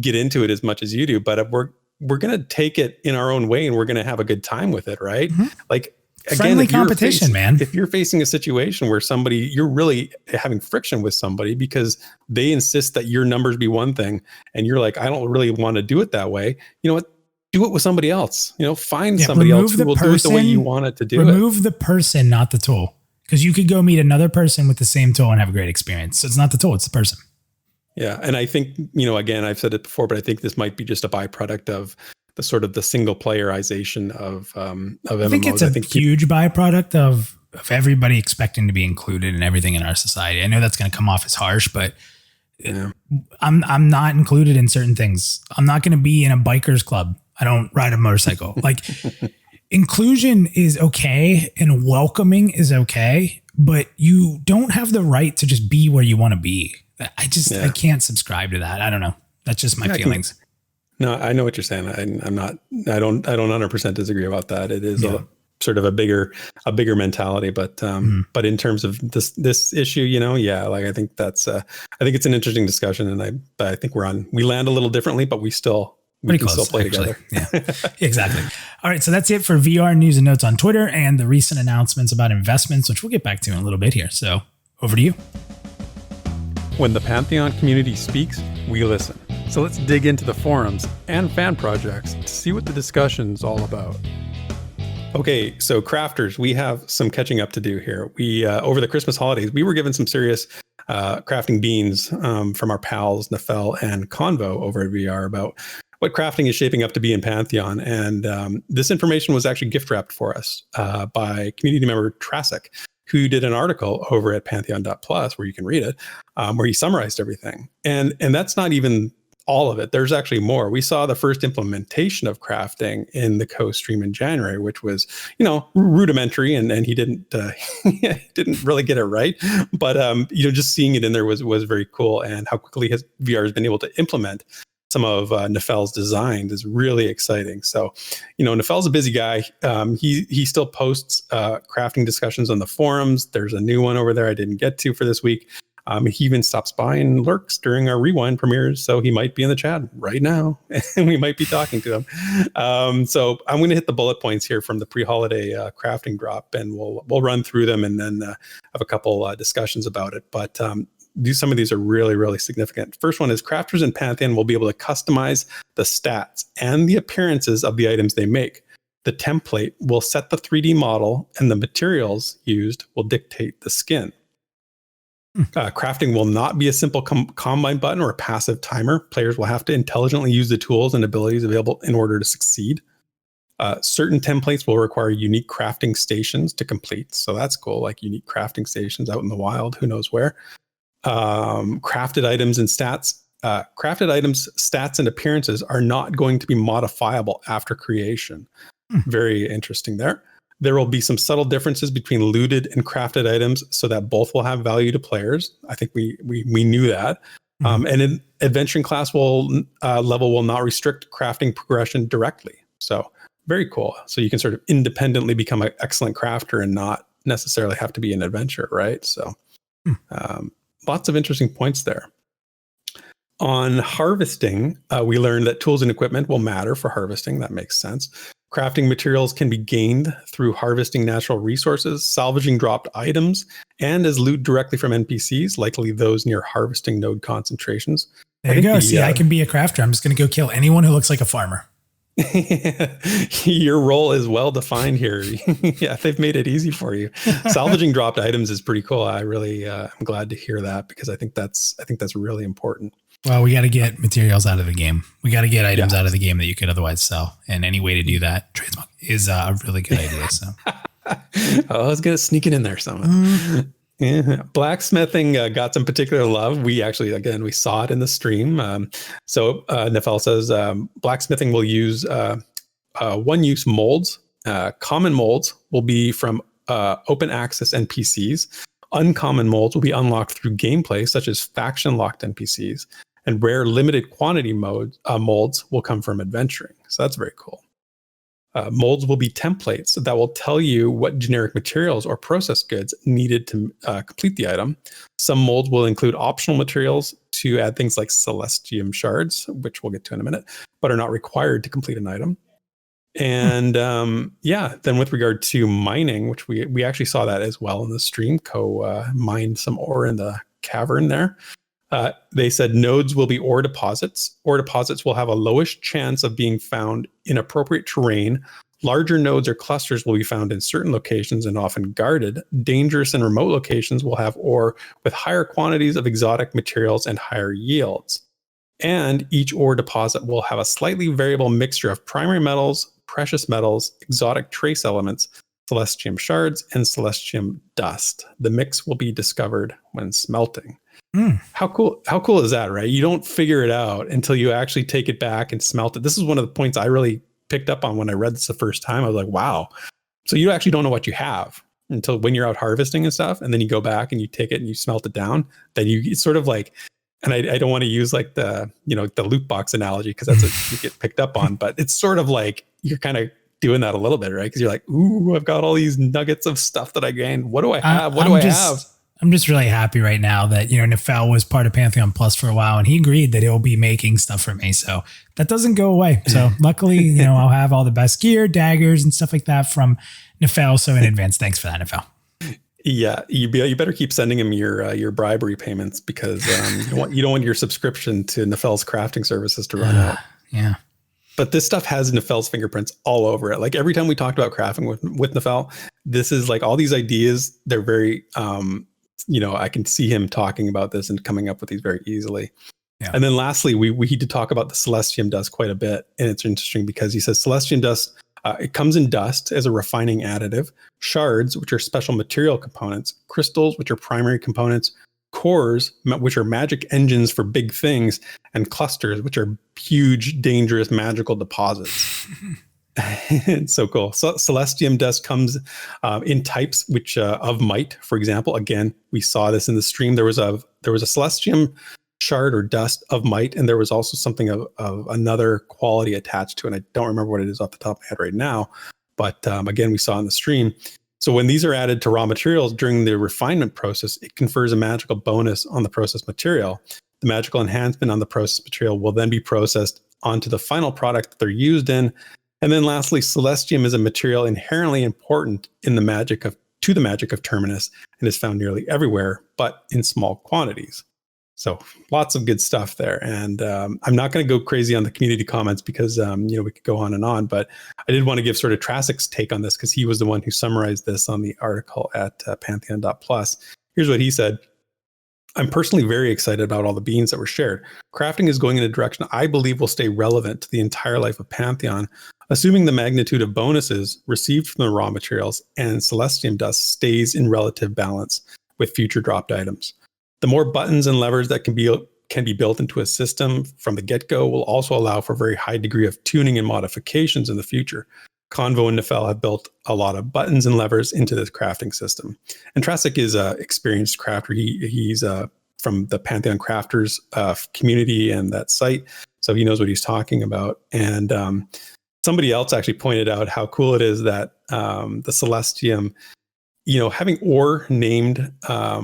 get into it as much as you do, but we're going to take it in our own way, and we're going to have a good time with it. Right. Mm-hmm. Like, again, friendly competition, man. If you're facing a situation where you're really having friction with somebody because they insist that your numbers be one thing, and you're like, I don't really want to do it that way. You know what? Do it with somebody else. Find somebody else who will do it the way you want it to do it. Remove the person, not the tool. Because you could go meet another person with the same tool and have a great experience. So it's not the tool, it's the person. Yeah. And I think, again, I've said it before, but I think this might be just a byproduct of the sort of the single playerization of MMOs. I think it's a huge byproduct of everybody expecting to be included in everything in our society. I know that's going to come off as harsh, but I'm not included in certain things. I'm not going to be in a biker's club. I don't ride a motorcycle. Like, inclusion is okay and welcoming is okay, but you don't have the right to just be where you want to be. I can't subscribe to that. I don't know. That's just my feelings. No, I know what you're saying. I don't 100% disagree about that. It is a sort of a bigger mentality, but in terms of this issue, like, I think it's an interesting discussion, and I think we land a little differently, but we can still play together. Yeah, exactly. All right. So that's it for VR news and notes on Twitter and the recent announcements about investments, which we'll get back to in a little bit here. So over to you. When the Pantheon community speaks, we listen. So let's dig into the forums and fan projects to see what the discussion's all about. Okay, so crafters, we have some catching up to do here. We over the Christmas holidays, we were given some serious crafting beans from our pals Nefel and Convo over at VR about what crafting is shaping up to be in Pantheon. And this information was actually gift wrapped for us by community member Trasic, who did an article over at Pantheon.Plus where you can read it, where he summarized everything. And that's not even all of it. There's actually more. We saw the first implementation of crafting in the co-stream in January, which was, rudimentary, and he didn't didn't really get it right. But just seeing it in there was very cool, and how quickly VR has been able to implement some of Nefel's designs is really exciting. So, Nefel's a busy guy. He still posts crafting discussions on the forums. There's a new one over there I didn't get to for this week. He even stops by and lurks during our Rewind premieres, so he might be in the chat right now, and we might be talking to him. So I'm going to hit the bullet points here from the pre-holiday crafting drop, and we'll run through them and then have a couple discussions about it. But some of these are really, really significant. First one is crafters in Pantheon will be able to customize the stats and the appearances of the items they make. The template will set the 3D model, and the materials used will dictate the skin. Crafting will not be a simple combine button or a passive timer. Players will have to intelligently use the tools and abilities available in order to succeed. Certain templates will require unique crafting stations to complete. So that's cool, like unique crafting stations out in the wild, who knows where. Crafted items and stats. Crafted items, stats, and appearances are not going to be modifiable after creation. Very interesting there. There will be some subtle differences between looted and crafted items so that both will have value to players. I think we knew that. And an adventuring class level will not restrict crafting progression directly. So very cool. So you can sort of independently become an excellent crafter and not necessarily have to be an adventurer, right? So lots of interesting points there. On harvesting, we learned that tools and equipment will matter for harvesting. That makes sense. Crafting materials can be gained through harvesting natural resources, salvaging dropped items, and as loot directly from NPCs, likely those near harvesting node concentrations. There you go. See, I can be a crafter. I'm just going to go kill anyone who looks like a farmer. Your role is well defined here. Yeah, they've made it easy for you. Salvaging dropped items is pretty cool. I really I'm glad to hear that, because I think that's really important. Well, we got to get materials out of the game. We got to get items out of the game that you could otherwise sell. And any way to do that, transmog, is a really good idea. So I was going to sneak it in there somewhere. Yeah. Blacksmithing got some particular love. We actually, again, we saw it in the stream. So Nefel says blacksmithing will use one-use molds. Common molds will be from open access NPCs. Uncommon molds will be unlocked through gameplay, such as faction-locked NPCs. and rare limited quantity molds will come from adventuring. So that's very cool. Molds will be templates that will tell you what generic materials or process goods needed to complete the item. Some molds will include optional materials to add things like celestium shards, which we'll get to in a minute, but are not required to complete an item. And then with regard to mining, which we actually saw that as well in the stream, mined some ore in the cavern there. They said nodes will be ore deposits. Ore deposits will have a lowish chance of being found in appropriate terrain. Larger nodes or clusters will be found in certain locations and often guarded. Dangerous and remote locations will have ore with higher quantities of exotic materials and higher yields. And each ore deposit will have a slightly variable mixture of primary metals, precious metals, exotic trace elements, celestium shards, and celestium dust. The mix will be discovered when smelting. How cool is that, right? You don't figure it out until you actually take it back and smelt it. This is one of the points I really picked up on when I read this the first time. I was like, wow. So you actually don't know what you have until when you're out harvesting and stuff. And then you go back and you take it and you smelt it down. Then it's sort of like, and I don't want to use like the loot box analogy because that's what you get picked up on, but it's sort of like you're kind of doing that a little bit, right? Because you're like, ooh, I've got all these nuggets of stuff that I gained. What do I have? What do I have? I'm just really happy right now that, Nefel was part of Pantheon.Plus for a while, and he agreed that he'll be making stuff for me. So that doesn't go away. So luckily, I'll have all the best gear, daggers, and stuff like that from Nefel. So in advance, thanks for that, Nefel. Yeah, you better keep sending him your bribery payments because you don't want your subscription to Nefel's crafting services to run out. Yeah. But this stuff has Nefel's fingerprints all over it. Like every time we talked about crafting with Nefel, this is like all these ideas. They're very, I can see him talking about this and coming up with these very easily. Yeah. And then lastly, we need to talk about the celestium dust quite a bit. And it's interesting because he says celestium dust, it comes in dust as a refining additive, shards, which are special material components, crystals, which are primary components, cores, which are magic engines for big things, and clusters, which are huge, dangerous, magical deposits. It's so cool. So celestium dust comes in types which of might, for example. Again, we saw this in the stream. There was a celestium shard or dust of might, and there was also something of another quality attached to it. And I don't remember what it is off the top of my head right now, but again, we saw in the stream. So when these are added to raw materials during the refinement process, it confers a magical bonus on the processed material. The magical enhancement on the processed material will then be processed onto the final product that they're used in. And then lastly, celestium is a material inherently important in the magic of Terminus and is found nearly everywhere, but in small quantities. So lots of good stuff there. And I'm not going to go crazy on the community comments because, we could go on, but I did want to give sort of Trasik's take on this because he was the one who summarized this on the article at Pantheon.Plus. Here's what he said. I'm personally very excited about all the beans that were shared. Crafting is going in a direction I believe will stay relevant to the entire life of Pantheon, assuming the magnitude of bonuses received from the raw materials and celestium dust stays in relative balance with future dropped items. The more buttons and levers that can be built into a system from the get-go will also allow for a very high degree of tuning and modifications in the future. Convo and Nefel have built a lot of buttons and levers into this crafting system. And Trasik is an experienced crafter. He's from the PantheonCrafters community and that site, so he knows what he's talking about. And somebody else actually pointed out how cool it is that the celestium, having ore named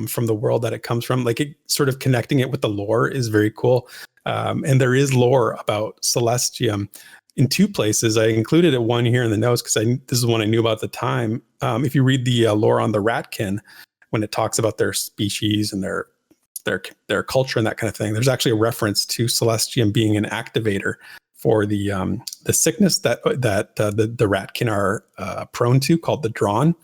from the world that it comes from, like it sort of connecting it with the lore is very cool. And there is lore about celestium in two places. I included it one here in the notes because this is one I knew about at the time. If you read the lore on the ratkin, when it talks about their species and their culture and that kind of thing, there's actually a reference to celestium being an activator for the sickness that the ratkin are prone to, called the drawn.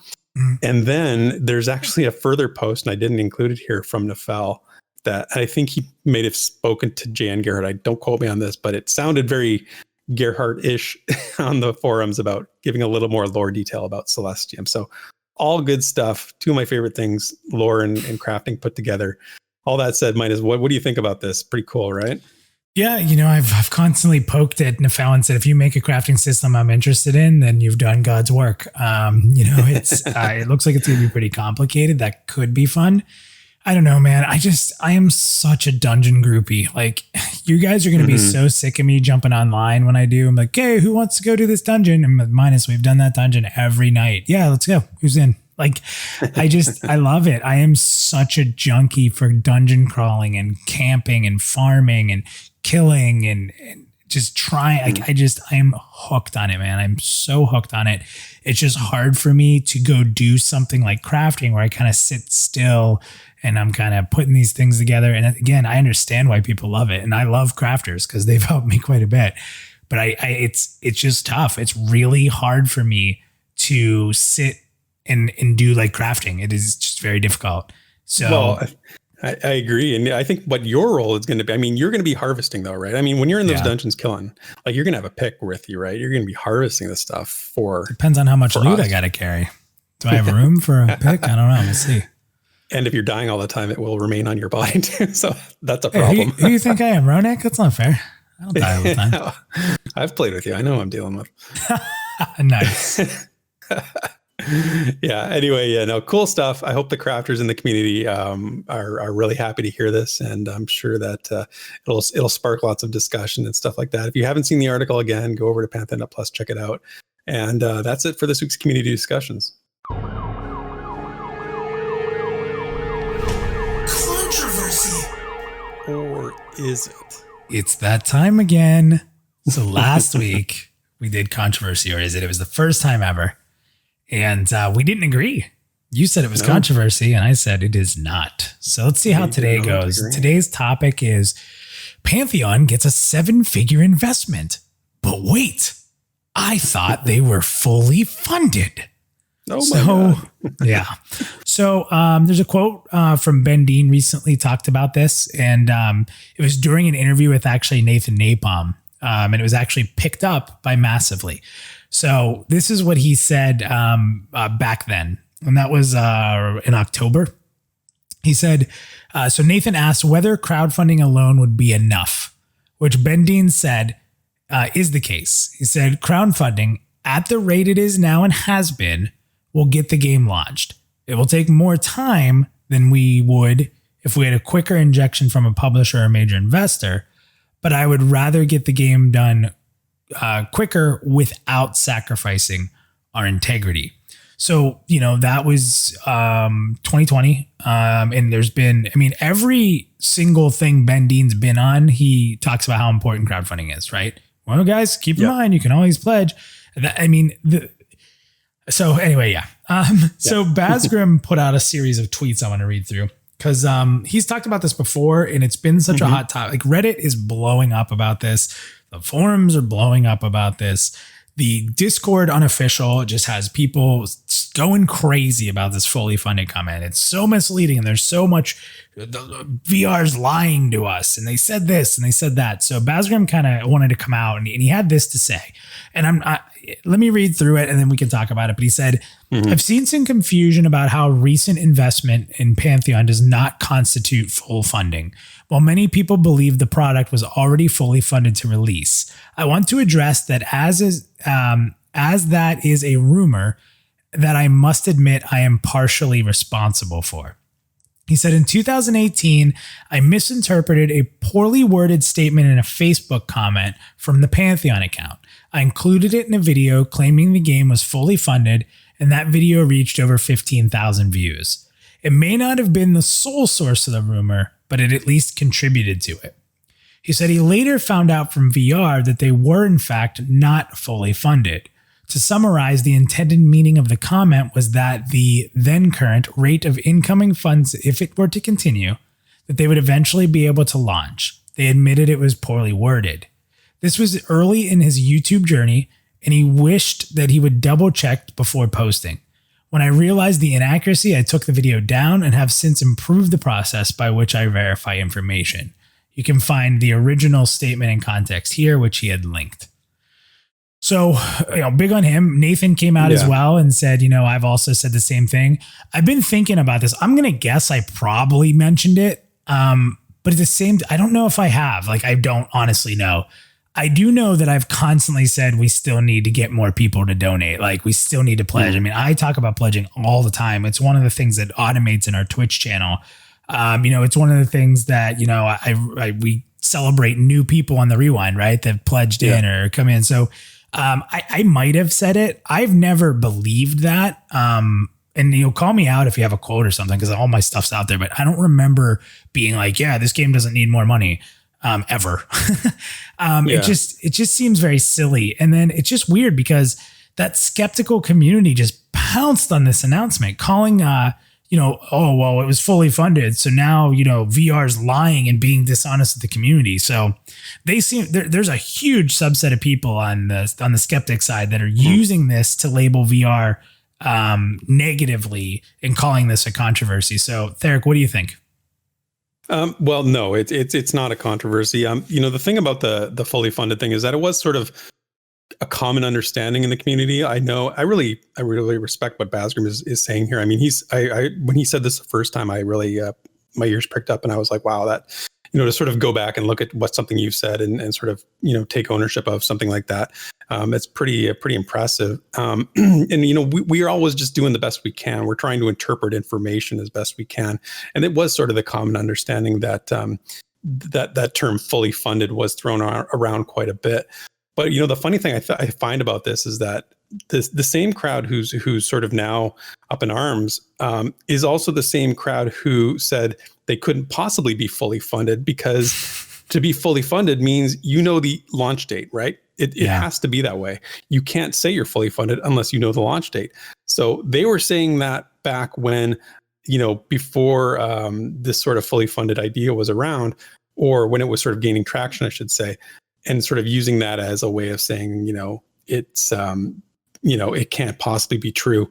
And then there's actually a further post, and I didn't include it here, from Nefel, that I think he may have spoken to Jan Gerhardt. I don't quote me on this, but it sounded very Gerhardt-ish on the forums about giving a little more lore detail about celestium. So all good stuff. Two of my favorite things, lore and crafting put together. All that said, Midas, what do you think about this? Pretty cool, right? Yeah, I've constantly poked at Nefel and said, if you make a crafting system I'm interested in, then you've done God's work. It's it looks like it's going to be pretty complicated. That could be fun. I don't know, man. I am such a dungeon groupie. Like, you guys are going to be so sick of me jumping online when I do. I'm like, hey, who wants to go do this dungeon? And minus, we've done that dungeon every night. Yeah, let's go. Who's in? Like, I love it. I am such a junkie for dungeon crawling and camping and farming and killing and just trying. Like, I am hooked on it, man. I'm so hooked on it. It's just hard for me to go do something like crafting where I kind of sit still and I'm kind of putting these things together. And again, I understand why people love it. And I love crafters because they've helped me quite a bit. But it's just tough. It's really hard for me to sit and do like crafting. It is just very difficult. So well, I agree. And I think what your role is going to be, I mean, you're going to be harvesting though, right? I mean, when you're in those dungeons killing, like you're going to have a pick with you, right? You're going to be harvesting this stuff for... Depends on how much loot I got to carry. Do I have room for a pick? I don't know. We'll see. And if you're dying all the time, it will remain on your body too. So that's a problem. Who do you think I am, Ronak? That's not fair. I don't die all the time. I've played with you. I know what I'm dealing with. Nice. Yeah. Anyway, yeah, no, cool stuff. I hope the crafters in the community are really happy to hear this, and I'm sure that it'll spark lots of discussion and stuff like that. If you haven't seen the article, again, go over to Pantheon.Plus, check it out. And that's it for this week's community discussions. Controversy. Or is it? It's that time again. So last week we did controversy, or is it? It was the first time ever. And we didn't agree. You said it was controversy, and I said it is not. So let's see how today goes. Today's topic is Pantheon gets a 7-figure investment. But wait, I thought they were fully funded. Oh my God. Yeah. So there's a quote from Ben Dean recently talked about this, and it was during an interview with actually Nathan Napalm, and it was actually picked up by Massively. So this is what he said back then, and that was in October. He said, so Nathan asked whether crowdfunding alone would be enough, which Ben Dean said is the case. He said, crowdfunding at the rate it is now and has been will get the game launched. It will take more time than we would if we had a quicker injection from a publisher or a major investor, but I would rather get the game done quicker without sacrificing our integrity. So, that was 2020. And there's been, every single thing Ben Dean's been on, he talks about how important crowdfunding is, right? Well, guys, keep in mind, you can always pledge. So anyway, yeah. So Basgrim put out a series of tweets I want to read through because he's talked about this before, and it's been such a hot topic. Like, Reddit is blowing up about this. The forums are blowing up about this. The Discord unofficial just has people going crazy about this fully funded comment. It's so misleading, and there's so much VR's lying to us, and they said this and they said that. So Basgrim kind of wanted to come out, and he had this to say. And let me read through it and then we can talk about it. But he said, I've seen some confusion about how recent investment in Pantheon does not constitute full funding. While many people believe the product was already fully funded to release, I want to address that as that is a rumor that I must admit I am partially responsible for. He said, in 2018, I misinterpreted a poorly worded statement in a Facebook comment from the Pantheon account. I included it in a video claiming the game was fully funded, and that video reached over 15,000 views. It may not have been the sole source of the rumor, but it at least contributed to it. He said he later found out from VR that they were in fact not fully funded. To summarize, the intended meaning of the comment was that the then current rate of incoming funds, if it were to continue, that they would eventually be able to launch. They admitted it was poorly worded. This was early in his YouTube journey, and he wished that he would double check before posting. When I realized the inaccuracy, I took the video down and have since improved the process by which I verify information. You can find the original statement in context here, which he had linked. So, big on him. Nathan came out as well and said, I've also said the same thing. I've been thinking about this. I'm going to guess I probably mentioned it. But at the same, I don't know if I have. I don't honestly know. I do know that I've constantly said we still need to get more people to donate. We still need to pledge. I talk about pledging all the time. It's one of the things that automates in our Twitch channel. It's one of the things that, we celebrate new people on the Rewind, right? That pledged in or come in. So I might have said it. I've never believed that. And you'll call me out if you have a quote or something, because all my stuff's out there, but I don't remember being like, yeah, this game doesn't need more money. Ever. It just seems very silly. And then it's just weird because that skeptical community just pounced on this announcement, calling, oh, well, it was fully funded. So now, VR's lying and being dishonest with the community. So they seem there's a huge subset of people on the skeptic side that are using this to label VR negatively and calling this a controversy. So Theric, what do you think? Well, no, it's not a controversy. The thing about the fully funded thing is that it was sort of a common understanding in the community. I really respect what Basgrim is saying here. I mean, when he said this the first time, I really, my ears pricked up and I was like, wow, that, to sort of go back and look at what's something you've said and sort of, take ownership of something like that. It's pretty impressive. And, we are always just doing the best we can. We're trying to interpret information as best we can. And it was sort of the common understanding that, that term fully funded was thrown around quite a bit. But, the funny thing I find about this is that the same crowd who's sort of now up in arms is also the same crowd who said they couldn't possibly be fully funded, because to be fully funded means the launch date, right? It has to be that way. You can't say you're fully funded unless you know the launch date. So they were saying that back when, before this sort of fully funded idea was around, or when it was sort of gaining traction, I should say, and sort of using that as a way of saying, it's, it can't possibly be true.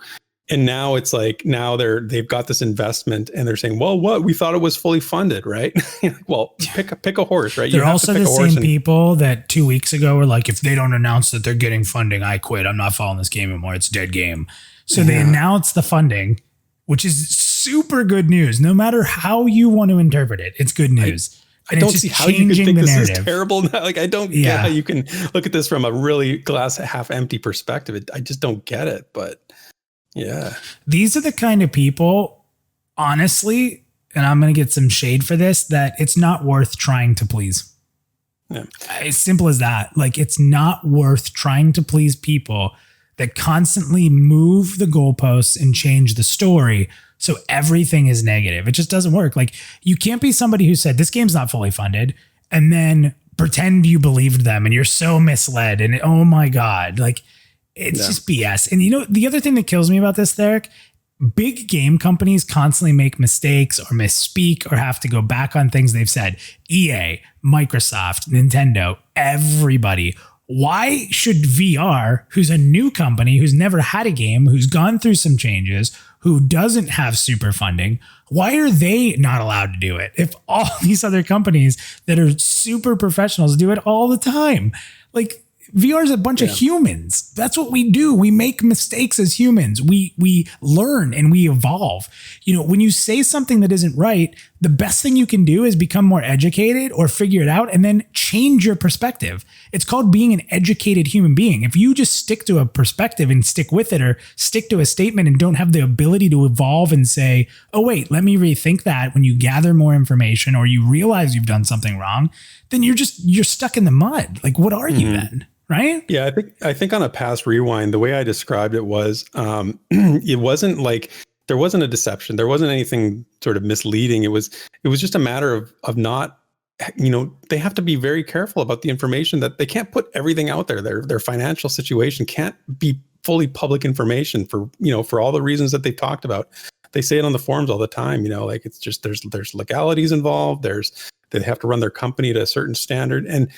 And now it's like, now they've got this investment and they're saying, well, what? We thought it was fully funded, right? Well, pick a horse, right? They're also the same people that 2 weeks ago were like, if they don't announce that they're getting funding, I quit. I'm not following this game anymore. It's a dead game. So they announced the funding, which is super good news. No matter how you want to interpret it, it's good news. I don't see how you can think this is terrible. Like, I don't get how you can look at this from a really glass half empty perspective. I just don't get it. But yeah, these are the kind of people, honestly, and I'm going to get some shade for this, that it's not worth trying to please. Yeah. As simple as that. Like, it's not worth trying to please people that constantly move the goalposts and change the story. So everything is negative. It just doesn't work. Like, you can't be somebody who said this game's not fully funded and then pretend you believed them and you're so misled and oh my God, like it's just BS. And the other thing that kills me about this, Theric, big game companies constantly make mistakes or misspeak or have to go back on things they've said. EA, Microsoft, Nintendo, everybody. Why should VR, who's a new company, who's never had a game, who's gone through some changes, who doesn't have super funding, why are they not allowed to do it? If all these other companies that are super professionals do it all the time, like VR is a bunch of humans. That's what we do. We make mistakes as humans. We learn and we evolve. When you say something that isn't right, the best thing you can do is become more educated or figure it out and then change your perspective. It's called being an educated human being. If you just stick to a perspective and stick with it, or stick to a statement and don't have the ability to evolve and say, oh, wait, let me rethink that, when you gather more information or you realize you've done something wrong, then you're stuck in the mud. Like, what are you then? Right? Yeah, I think on a past rewind, the way I described it was, it wasn't like there wasn't a deception. There wasn't anything sort of misleading. It was just a matter of not, they have to be very careful about the information, that they can't put everything out there. Their financial situation can't be fully public information for all the reasons that they talked about. They say it on the forums all the time, like it's just, there's legalities involved. They have to run their company to a certain standard. And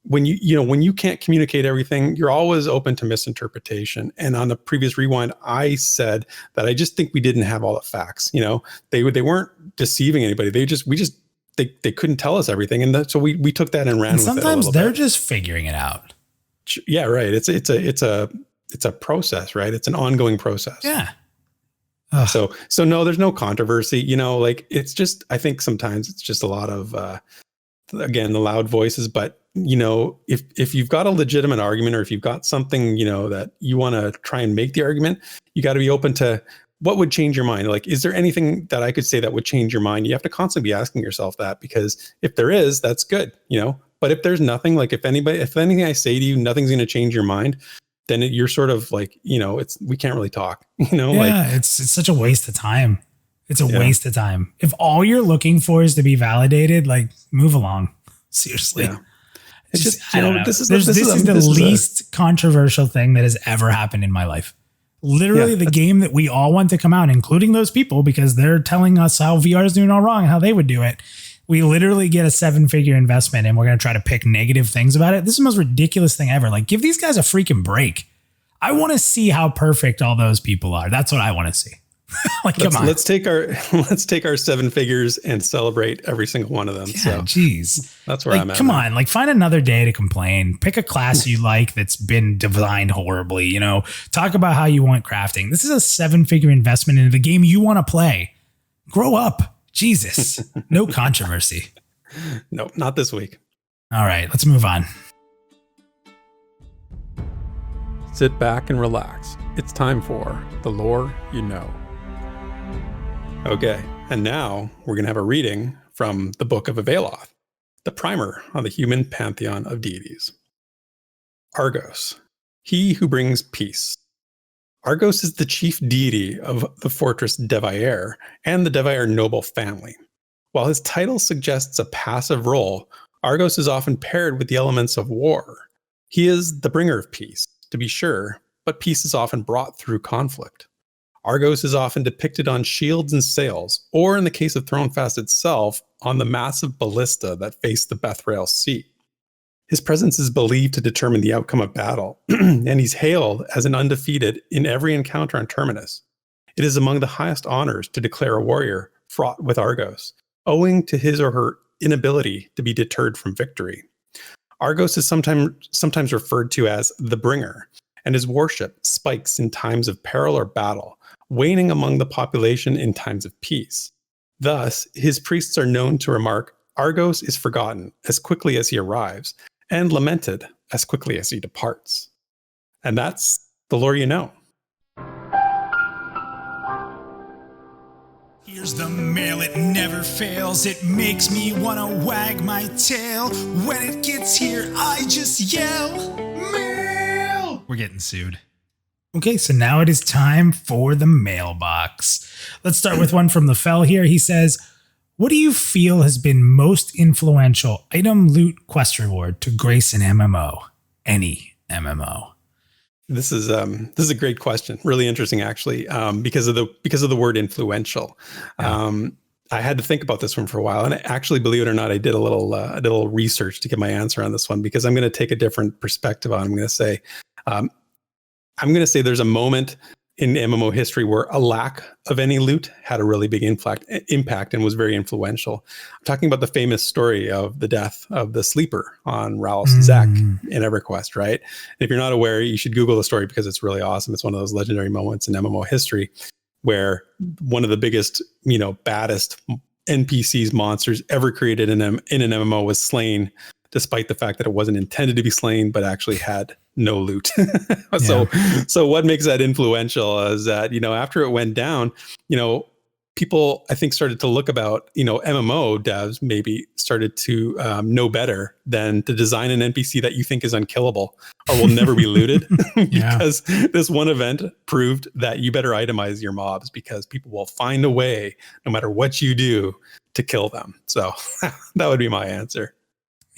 when you can't communicate everything, you're always open to misinterpretation. And on the previous rewind, I said that I just think we didn't have all the facts. They weren't deceiving anybody. They couldn't tell us everything, and so we took that and ran with it. Sometimes they're just figuring it out. Yeah, right. It's a process, right? It's an ongoing process. Yeah. So no, there's no controversy. Like, it's just, I think sometimes it's just a lot of again, the loud voices. But if you've got a legitimate argument, or if you've got something that you want to try and make the argument, you got to be open to what would change your mind? Like, is there anything that I could say that would change your mind? You have to constantly be asking yourself that, because if there is, that's good, but if there's nothing, like if anything I say to you, nothing's going to change your mind, then you're sort of like, we can't really talk, it's such a waste of time. It's a waste of time. If all you're looking for is to be validated, like, move along. Seriously. Yeah. It's just, I don't know. This is the least controversial thing that has ever happened in my life. Literally the game that we all want to come out, including those people, because they're telling us how VR is doing all wrong and how they would do it. We literally get a 7-figure investment and we're going to try to pick negative things about it. This is the most ridiculous thing ever. Like, give these guys a freaking break. I want to see how perfect all those people are. That's what I want to see. Like, come on. Let's take our 7 figures and celebrate every single one of them. Yeah, geez. That's where I'm at. Come on, like, find another day to complain. Pick a class you like that's been designed horribly. Talk about how you want crafting. This is a 7-figure investment into the game you want to play. Grow up. Jesus. No controversy. No, not this week. All right, let's move on. Sit back and relax. It's time for The Lore You Know. Okay, and now we're going to have a reading from the Book of Availloth, the primer on the human pantheon of deities. Argos, he who brings peace. Argos is the chief deity of the fortress Devair and the Devair noble family. While his title suggests a passive role, Argos is often paired with the elements of war. He is the bringer of peace, to be sure, but peace is often brought through conflict. Argos is often depicted on shields and sails, or in the case of Thronefast itself, on the massive ballista that faced the Bethrael Sea. His presence is believed to determine the outcome of battle, and he's hailed as an undefeated in every encounter on Terminus. It is among the highest honors to declare a warrior fraught with Argos, owing to his or her inability to be deterred from victory. Argos is sometimes referred to as the Bringer, and his worship spikes in times of peril or battle, waning among the population in times of peace. Thus, his priests are known to remark, Argos is forgotten as quickly as he arrives, and lamented as quickly as he departs. And that's the lore you know. Here's the mail, it never fails. It makes me wanna wag my tail. When it gets here, I just yell, mail! We're getting sued. Okay, so now it is time for the mailbox. Let's start with one from the Fell here. He says, what do you feel has been most influential item, loot, quest reward to grace an MMO? Any MMO? This is a great question. Really interesting, actually, because of the word influential. Yeah. I had to think about this one for a while, and actually, believe it or not, I did a little research to get my answer on this one, because I'm going to take a different perspective on it. I'm going to say there's a moment in MMO history where a lack of any loot had a really big impact and was very influential. I'm talking about the famous story of the death of the sleeper on Ralph's Zek in EverQuest, right? And if you're not aware, you should Google the story because it's really awesome. It's one of those legendary moments in MMO history where one of the biggest, baddest NPCs, monsters ever created in an MMO was slain, despite the fact that it wasn't intended to be slain, but actually had no loot. So what makes that influential is that, after it went down, people, I think, started to look about, MMO devs maybe started to know better than to design an NPC that you think is unkillable or will never be looted. Because this one event proved that you better itemize your mobs, because people will find a way, no matter what you do, to kill them. So that would be my answer.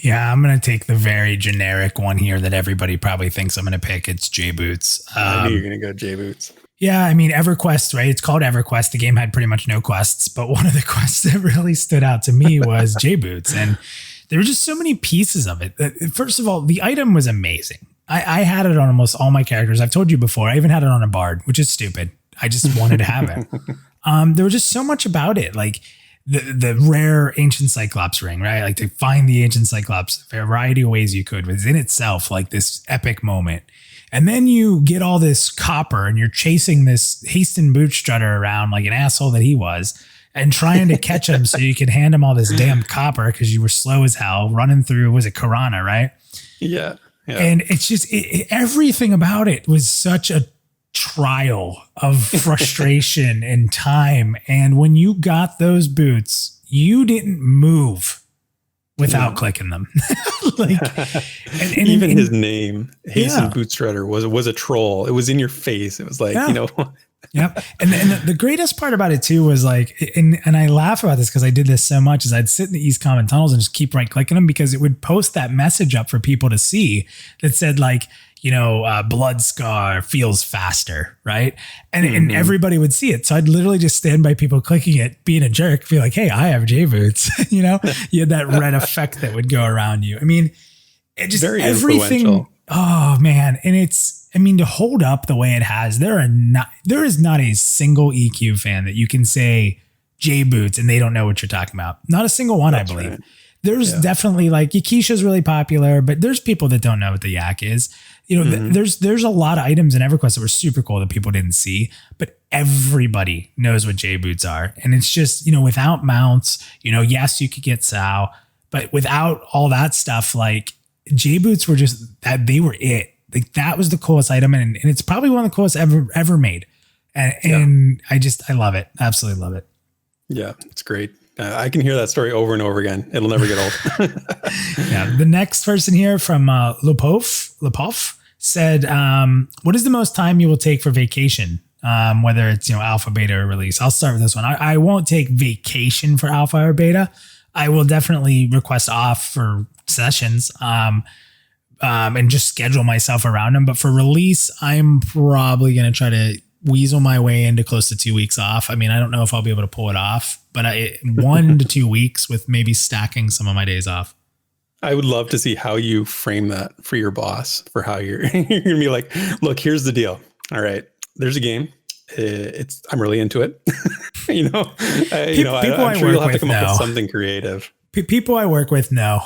Yeah, I'm going to take the very generic one here that everybody probably thinks I'm going to pick. It's J-Boots. I knew you were going to go J-Boots. Yeah, I mean, EverQuest, right? It's called EverQuest. The game had pretty much no quests, but one of the quests that really stood out to me was J-Boots. And there were just so many pieces of it. First of all, the item was amazing. I had it on almost all my characters. I've told you before, I even had it on a bard, which is stupid. I just wanted to have it. There was just so much about it. Like, the rare ancient Cyclops ring, right? Like, to find the ancient Cyclops, a variety of ways you could, was in itself like this epic moment. And then you get all this copper and you're chasing this Hasten boot strutter around like an asshole that he was, and trying to catch him so you could hand him all this damn copper because you were slow as hell running through, was it Karana, right? Yeah. And it's just, everything about it was such a trial of frustration and time. And when you got those boots, you didn't move without clicking them. Like, and even his name, Hasten Boot Shredder, was a troll. It was in your face. It was like, you know. Yep. And the greatest part about it too was like, and I laugh about this because I did this so much, is I'd sit in the East Common tunnels and just keep right clicking them because it would post that message up for people to see that said like, you know, blood scar feels faster, right? And everybody would see it. So I'd literally just stand by people clicking it, being a jerk, be like, hey, I have J boots. You know, you had that red effect that would go around you. I mean, it just very everything. Oh man. And I mean, to hold up the way it has, there is not a single EQ fan that you can say J boots and they don't know what you're talking about. Not a single one, I believe. Right. There's definitely like Yakisha's really popular, but there's people that don't know what the Yak is. You know, there's a lot of items in EverQuest that were super cool that people didn't see, but everybody knows what J boots are. And it's just, you know, without mounts, you know, yes, you could get Sao, but without all that stuff, like J boots were just that, they were it. Like that was the coolest item. And it's probably one of the coolest ever made. And I love it. Absolutely love it. Yeah. It's great. I can hear that story over and over again. It'll never get old. The next person here from Lepov said, what is the most time you will take for vacation? Whether it's, you know, alpha, beta, or release. I'll start with this one. I won't take vacation for alpha or beta. I will definitely request off for sessions and just schedule myself around them. But for release, I'm probably going to try to weasel my way into close to 2 weeks off. I mean, I don't know if I'll be able to pull it off, but 1 to 2 weeks with maybe stacking some of my days off. I would love to see how you frame that for your boss, for how you're going to be like, look, here's the deal. All right, there's a game. I'm really into it. You know, I'm sure you'll have to come up with something creative. People I work with know.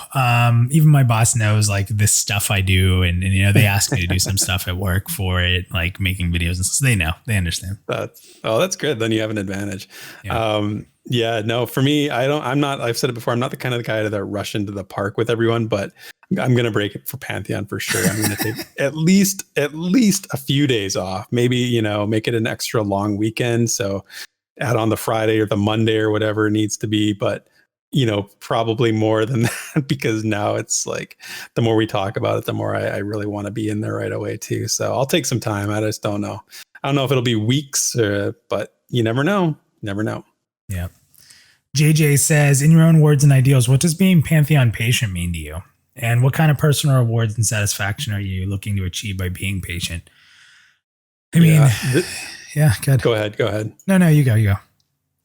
Even my boss knows like this stuff I do, and you know they ask me to do some stuff at work for it, like making videos and stuff. So they know, they understand. That's good. Then you have an advantage. No, for me, I've said it before. I'm not the kind of the guy that rush into the park with everyone, but I'm going to break it for Pantheon for sure. I'm going to take at least a few days off, maybe, you know, make it an extra long weekend. So add on the Friday or the Monday or whatever it needs to be. But you know, probably more than that, because now it's like the more we talk about it, the more I really want to be in there right away too. So I'll take some time. I just don't know. I don't know if it'll be weeks, but you never know. Never know. Yeah. JJ says, in your own words and ideals, what does being Pantheon patient mean to you? And what kind of personal rewards and satisfaction are you looking to achieve by being patient? I mean, good. Go ahead. No, you go.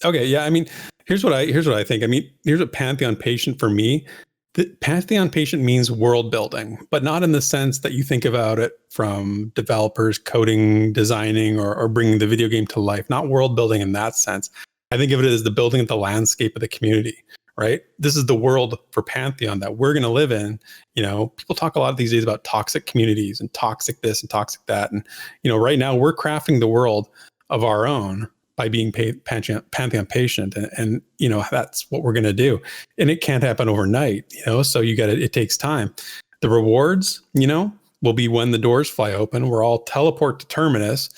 Okay. Yeah. I mean, here's what I think. I mean, here's a Pantheon patient for me. The Pantheon patient means world building, but not in the sense that you think about it from developers coding, designing, or bringing the video game to life. Not world building in that sense. I think of it as the building of the landscape of the community, right? This is the world for Pantheon that we're going to live in. You know, people talk a lot these days about toxic communities and toxic this and toxic that. And, you know, right now we're crafting the world of our own by being Pantheon patient. And, you know, that's what we're going to do. And it can't happen overnight, you know, so it takes time. The rewards, you know, will be when the doors fly open. We're all teleport to Terminus.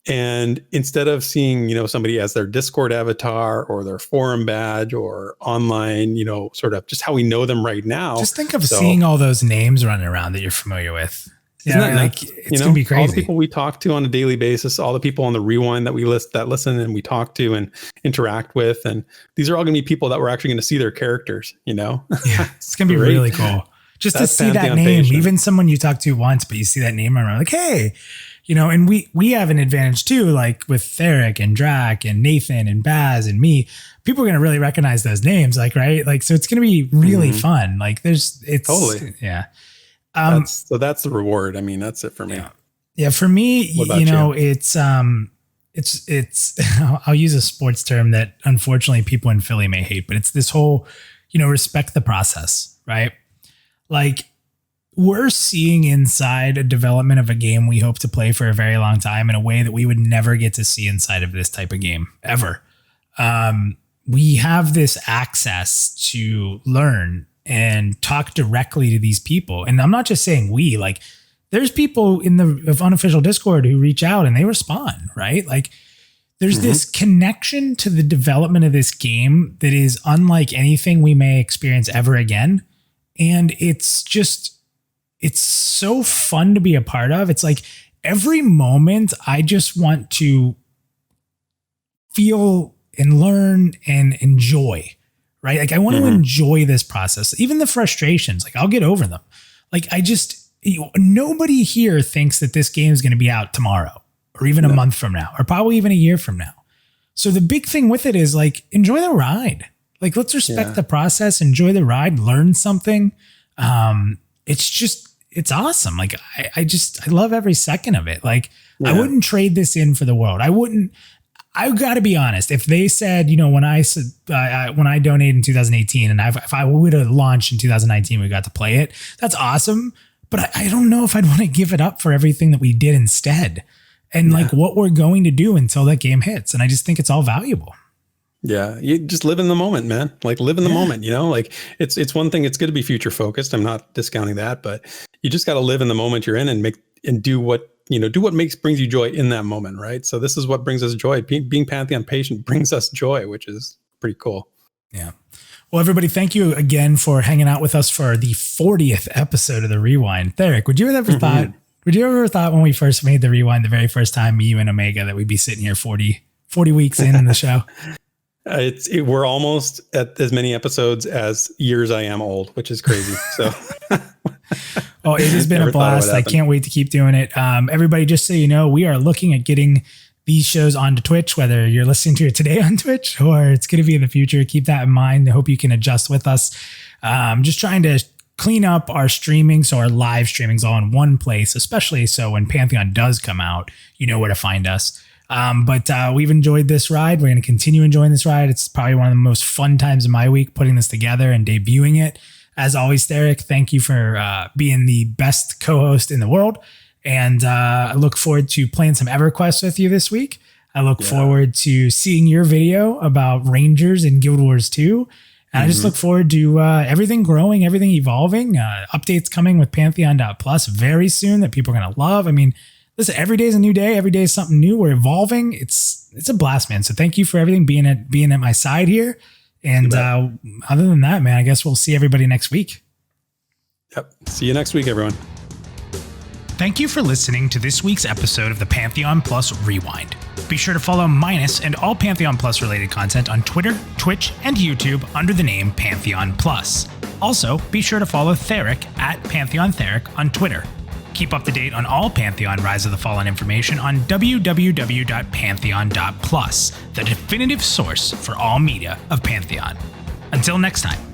And instead of seeing, you know, somebody as their Discord avatar or their forum badge or online, you know, sort of just how we know them right now. Just think of seeing all those names running around that you're familiar with. Isn't that like it's gonna be crazy? All the people we talk to on a daily basis, all the people on the Rewind that we listen and we talk to and interact with, and these are all gonna be people that we're actually gonna see their characters. You know, yeah, it's gonna be really cool just to see that name. Patient. Even someone you talk to once, but you see that name around, like, hey, you know. And we have an advantage too, like with Theric and Drac and Nathan and Baz and me. People are gonna really recognize those names, like right, like so it's gonna be really fun. Like it's totally so that's the reward. I mean, that's it for me. Yeah. For me, you know, it's I'll use a sports term that unfortunately people in Philly may hate, but it's this whole, you know, respect the process, right? Like we're seeing inside a development of a game we hope to play for a very long time in a way that we would never get to see inside of this type of game ever. We have this access to learn and talk directly to these people. And I'm not just saying we, like there's people in the unofficial Discord who reach out and they respond, right? Like there's this connection to the development of this game that is unlike anything we may experience ever again. And it's so fun to be a part of. It's like every moment I just want to feel and learn and enjoy, right? Like I want to enjoy this process, even the frustrations, like I'll get over them. Like nobody here thinks that this game is going to be out tomorrow or even a month from now, or probably even a year from now. So the big thing with it is like, enjoy the ride. Like, let's respect the process, enjoy the ride, learn something. It's awesome. Like I love every second of it. Like I wouldn't trade this in for the world. I got to be honest. If they said, when I donated in 2018 and if I would have launched in 2019, we got to play it. That's awesome. But I don't know if I'd want to give it up for everything that we did instead and like what we're going to do until that game hits. And I just think it's all valuable. Yeah. You just live in the moment, man. Like live in the moment, like it's one thing. It's good to be future focused. I'm not discounting that, but you just got to live in the moment you're in and do what brings you joy in that moment. Right. So this is what brings us joy. Being Pantheon patient brings us joy, which is pretty cool. Yeah. Well, everybody, thank you again for hanging out with us for the 40th episode of the Rewind. Theric, would you ever thought when we first made the Rewind the very first time, me, you, and Omega, that we'd be sitting here 40 weeks in the show? We're almost at as many episodes as years I am old, which is crazy. So, oh, it has been a blast. I can't wait to keep doing it. Everybody, just so you know, we are looking at getting these shows onto Twitch, whether you're listening to it today on Twitch or it's going to be in the future. Keep that in mind. I hope you can adjust with us. Just trying to clean up our streaming so our live streaming's all in one place, especially so when Pantheon does come out, you know where to find us. But we've enjoyed this ride. We're going to continue enjoying this ride. It's probably one of the most fun times of my week putting this together and debuting it. As always, Theric, thank you for being the best co-host in the world. And I look forward to playing some EverQuest with you this week. I look forward to seeing your video about Rangers in Guild Wars 2. And I just look forward to everything growing, everything evolving, updates coming with Pantheon.Plus very soon that people are going to love. I mean, listen, every day is a new day. Every day is something new. We're evolving. It's a blast, man. So thank you for everything, being at my side here. And other than that, man, I guess we'll see everybody next week. Yep. See you next week, everyone. Thank you for listening to this week's episode of the Pantheon+ Rewind. Be sure to follow Minus and all Pantheon+ related content on Twitter, Twitch, and YouTube under the name Pantheon+. Also, be sure to follow Theric at PantheonTheric on Twitter. Keep up to date on all Pantheon Rise of the Fallen information on www.Pantheon.Plus, the definitive source for all media of Pantheon. Until next time.